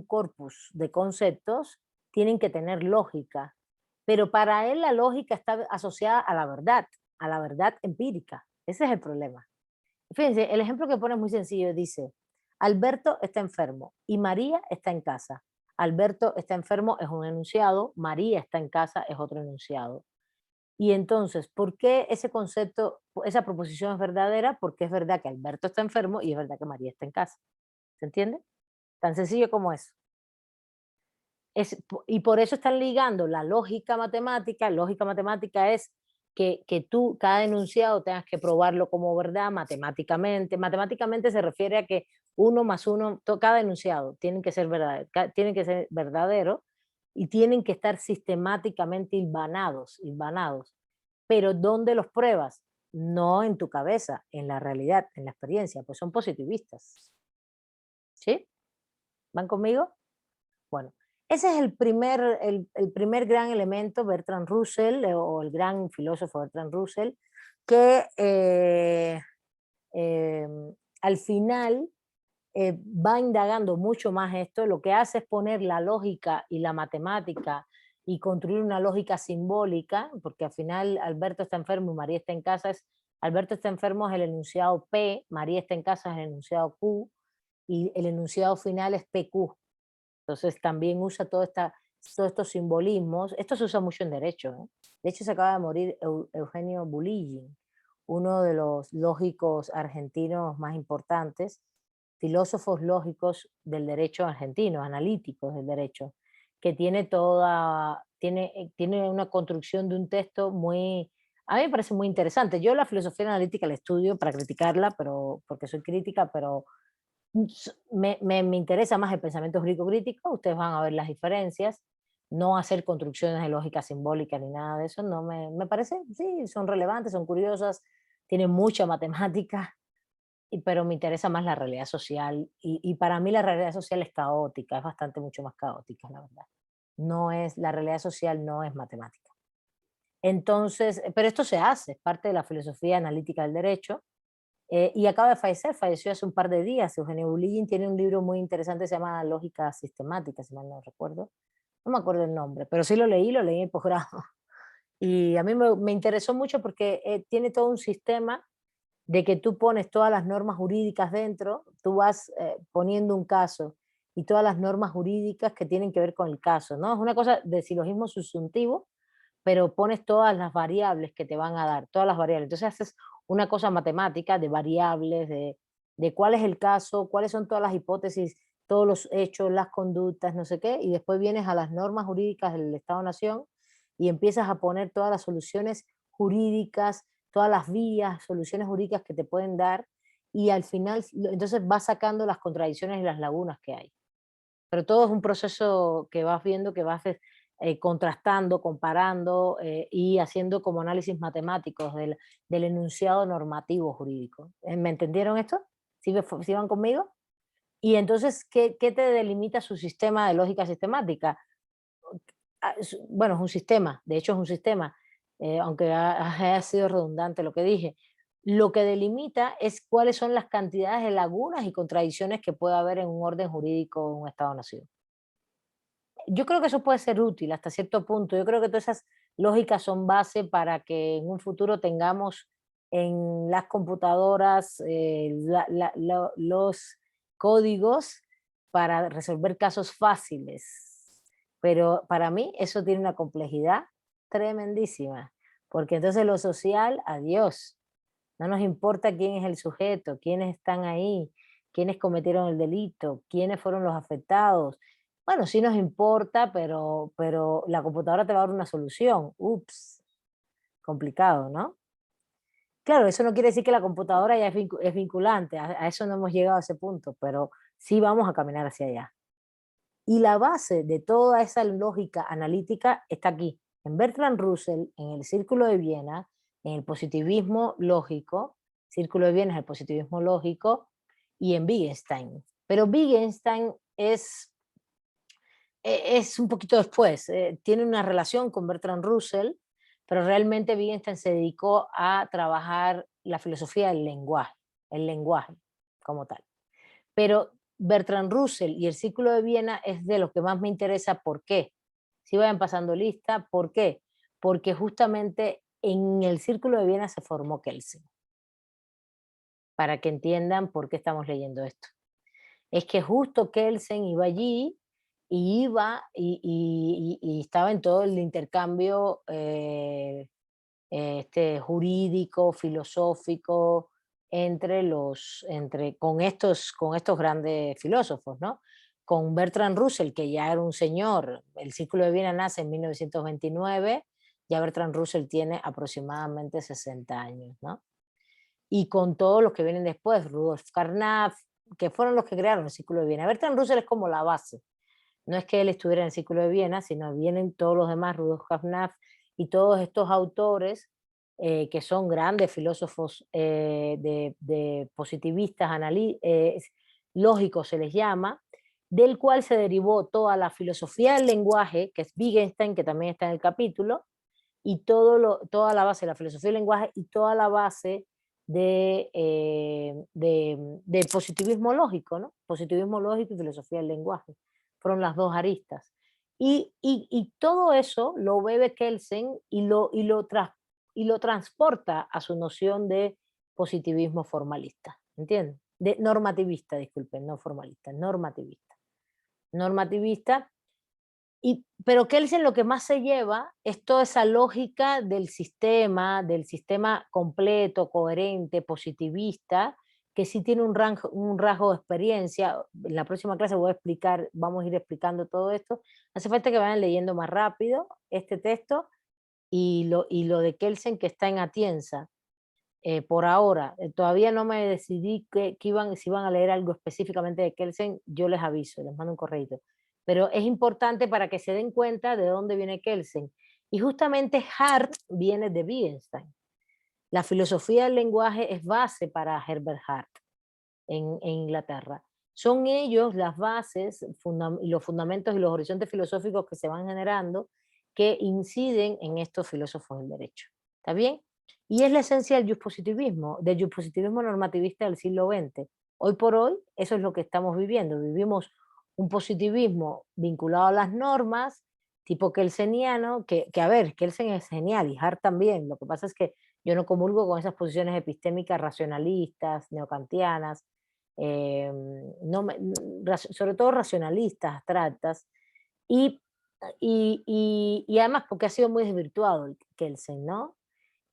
corpus de conceptos, tienen que tener lógica. Pero para él la lógica está asociada a la verdad empírica. Ese es el problema. Fíjense, el ejemplo que pone es muy sencillo. Dice, Alberto está enfermo y María está en casa. Alberto está enfermo es un enunciado, María está en casa es otro enunciado. Y entonces, ¿por qué ese concepto, esa proposición es verdadera? Porque es verdad que Alberto está enfermo y es verdad que María está en casa. ¿Se entiende? Tan sencillo como eso. Y por eso están ligando la lógica matemática. Lógica matemática es que tú, cada enunciado, tengas que probarlo como verdad matemáticamente. Matemáticamente se refiere a que 1 más 1, cada enunciado tienen que ser verdadero y tienen que estar sistemáticamente hilvanados. Pero ¿dónde los pruebas? No en tu cabeza, en la realidad, en la experiencia, pues son positivistas. ¿Sí? ¿Van conmigo? Bueno, ese es el primer gran elemento, Bertrand Russell, o el gran filósofo Bertrand Russell, que al final va indagando mucho más esto. Lo que hace es poner la lógica y la matemática y construir una lógica simbólica, porque al final Alberto está enfermo y María está en casa. Alberto está enfermo es el enunciado P, María está en casa es el enunciado Q, y el enunciado final es PQ. Entonces también usa todos estos simbolismos. Esto se usa mucho en derecho, ¿eh? De hecho se acaba de morir Eugenio Bulligin, uno de los lógicos argentinos más importantes, filósofos lógicos del derecho argentino, analíticos del derecho, que tiene una construcción de un texto muy, a mí me parece muy interesante. Yo la filosofía analítica la estudio para criticarla, porque soy crítica, pero me interesa más el pensamiento jurídico crítico. Ustedes van a ver las diferencias, no hacer construcciones de lógica simbólica ni nada de eso. No me parece, sí, son relevantes, son curiosas, tienen mucha matemática, pero me interesa más la realidad social, y para mí la realidad social es caótica, es bastante mucho más caótica, la verdad. La realidad social no es matemática. Entonces, pero esto se hace, es parte de la filosofía analítica del derecho. Y acaba de fallecer, falleció hace un par de días. Eugenio Bulligin tiene un libro muy interesante, se llama Lógica Sistemática, si mal no recuerdo. No me acuerdo el nombre, pero sí lo leí en posgrado. Y a mí me interesó mucho porque tiene todo un sistema de que tú pones todas las normas jurídicas dentro, tú vas poniendo un caso y todas las normas jurídicas que tienen que ver con el caso, ¿no? Es una cosa de silogismo subjuntivo, pero pones todas las variables que te van a dar, todas las variables. Entonces haces una cosa matemática de variables, de cuál es el caso, cuáles son todas las hipótesis, todos los hechos, las conductas, no sé qué, y después vienes a las normas jurídicas del Estado-Nación y empiezas a poner todas las soluciones jurídicas, todas las vías, soluciones jurídicas que te pueden dar, y al final, entonces vas sacando las contradicciones y las lagunas que hay. Pero todo es un proceso que vas viendo, que vas contrastando, comparando y haciendo como análisis matemáticos del enunciado normativo jurídico. ¿Me entendieron esto? ¿Sí van conmigo? Y entonces, ¿qué te delimita su sistema de lógica sistemática? Bueno, es un sistema, de hecho es un sistema, aunque haya sido redundante lo que dije. Lo que delimita es cuáles son las cantidades de lagunas y contradicciones que puede haber en un orden jurídico en un Estado-nación. Yo creo que eso puede ser útil hasta cierto punto. Yo creo que todas esas lógicas son base para que en un futuro tengamos en las computadoras los códigos para resolver casos fáciles. Pero para mí eso tiene una complejidad tremendísima, porque entonces lo social, adiós. No nos importa quién es el sujeto, quiénes están ahí, quiénes cometieron el delito, quiénes fueron los afectados. Bueno, sí nos importa, pero la computadora te va a dar una solución. Ups, complicado, ¿no? Claro, eso no quiere decir que la computadora ya es vinculante, a eso no hemos llegado a ese punto, pero sí vamos a caminar hacia allá. Y la base de toda esa lógica analítica está aquí, en Bertrand Russell, en el Círculo de Viena, en el positivismo lógico, Círculo de Viena es el positivismo lógico, y en Wittgenstein. Pero Wittgenstein es un poquito después, tiene una relación con Bertrand Russell, pero realmente Wittgenstein se dedicó a trabajar la filosofía del lenguaje, el lenguaje como tal. Pero Bertrand Russell y el Círculo de Viena es de lo que más me interesa. ¿Por qué? Si vayan pasando lista, ¿por qué? Porque justamente en el Círculo de Viena se formó Kelsen. Para que entiendan por qué estamos leyendo esto. Es que justo Kelsen iba allí y estaba en todo el intercambio jurídico, filosófico, con estos grandes filósofos, ¿no? Con Bertrand Russell, que ya era un señor, el Círculo de Viena nace en 1929, ya Bertrand Russell tiene aproximadamente 60 años, ¿no? Y con todos los que vienen después, Rudolf Carnap, que fueron los que crearon el Círculo de Viena. Bertrand Russell es como la base. No es que él estuviera en el Círculo de Viena, sino vienen todos los demás, Rudolf Carnap y todos estos autores que son grandes filósofos de positivistas, lógicos se les llama, del cual se derivó toda la filosofía del lenguaje, que es Wittgenstein, que también está en el capítulo, y toda la base de la filosofía del lenguaje y toda la base de positivismo lógico, ¿no? Positivismo lógico y filosofía del lenguaje. Fueron las dos aristas. Y todo eso lo bebe Kelsen y lo transporta a su noción de positivismo formalista, ¿entienden? De normativista, disculpen, no formalista, normativista. Normativista, pero Kelsen lo que más se lleva es toda esa lógica del sistema completo, coherente, positivista, que sí tiene un rasgo de experiencia. En la próxima clase vamos a ir explicando todo esto. Hace falta que vayan leyendo más rápido este texto y lo de Kelsen, que está en Atienza. Por ahora, todavía no me decidí si iban a leer algo específicamente de Kelsen. Yo les aviso, les mando un correo. Pero es importante para que se den cuenta de dónde viene Kelsen. Y justamente Hart viene de Wittgenstein. La filosofía del lenguaje es base para Herbert Hart en Inglaterra. Son ellos las bases, los fundamentos y los horizontes filosóficos que se van generando que inciden en estos filósofos del derecho. ¿Está bien? Y es la esencia del positivismo normativista del siglo XX. Hoy por hoy, eso es lo que estamos viviendo. Vivimos un positivismo vinculado a las normas, tipo kelseniano, que a ver, Kelsen es genial y Hart también. Lo que pasa es que yo no comulgo con esas posiciones epistémicas racionalistas, neokantianas, sobre todo racionalistas, abstractas, y además porque ha sido muy desvirtuado el Kelsen, ¿no?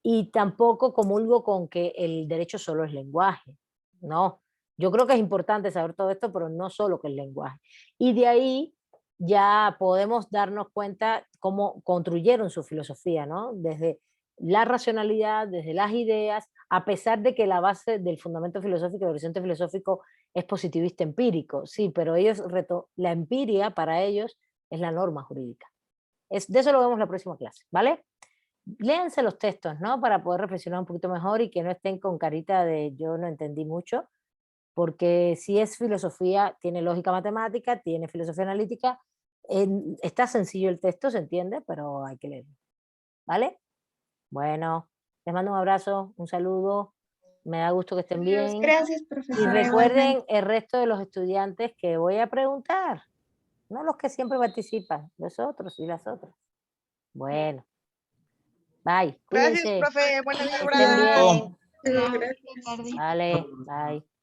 Y tampoco comulgo con que el derecho solo es lenguaje, no. Yo creo que es importante saber todo esto, pero no solo que el lenguaje. Y de ahí ya podemos darnos cuenta cómo construyeron su filosofía, ¿no? Desde la racionalidad, desde las ideas, a pesar de que la base del fundamento filosófico, el horizonte filosófico es positivista empírico, sí, pero la empiria para ellos es la norma jurídica. De eso lo vemos en la próxima clase, ¿vale? Léanse los textos, ¿no? Para poder reflexionar un poquito mejor y que no estén con carita de yo no entendí mucho, porque si es filosofía, tiene lógica matemática, tiene filosofía analítica, está sencillo el texto, se entiende, pero hay que leerlo, ¿vale? Bueno, les mando un abrazo, un saludo, me da gusto que estén bien. Gracias, Y profesora. recuerden el resto de los estudiantes que voy a preguntar, no los que siempre participan, los otros y las otras. Bueno, bye, Gracias, cuídense. profe. Buenas Que estén vibras. bien. Gracias. Vale, bye.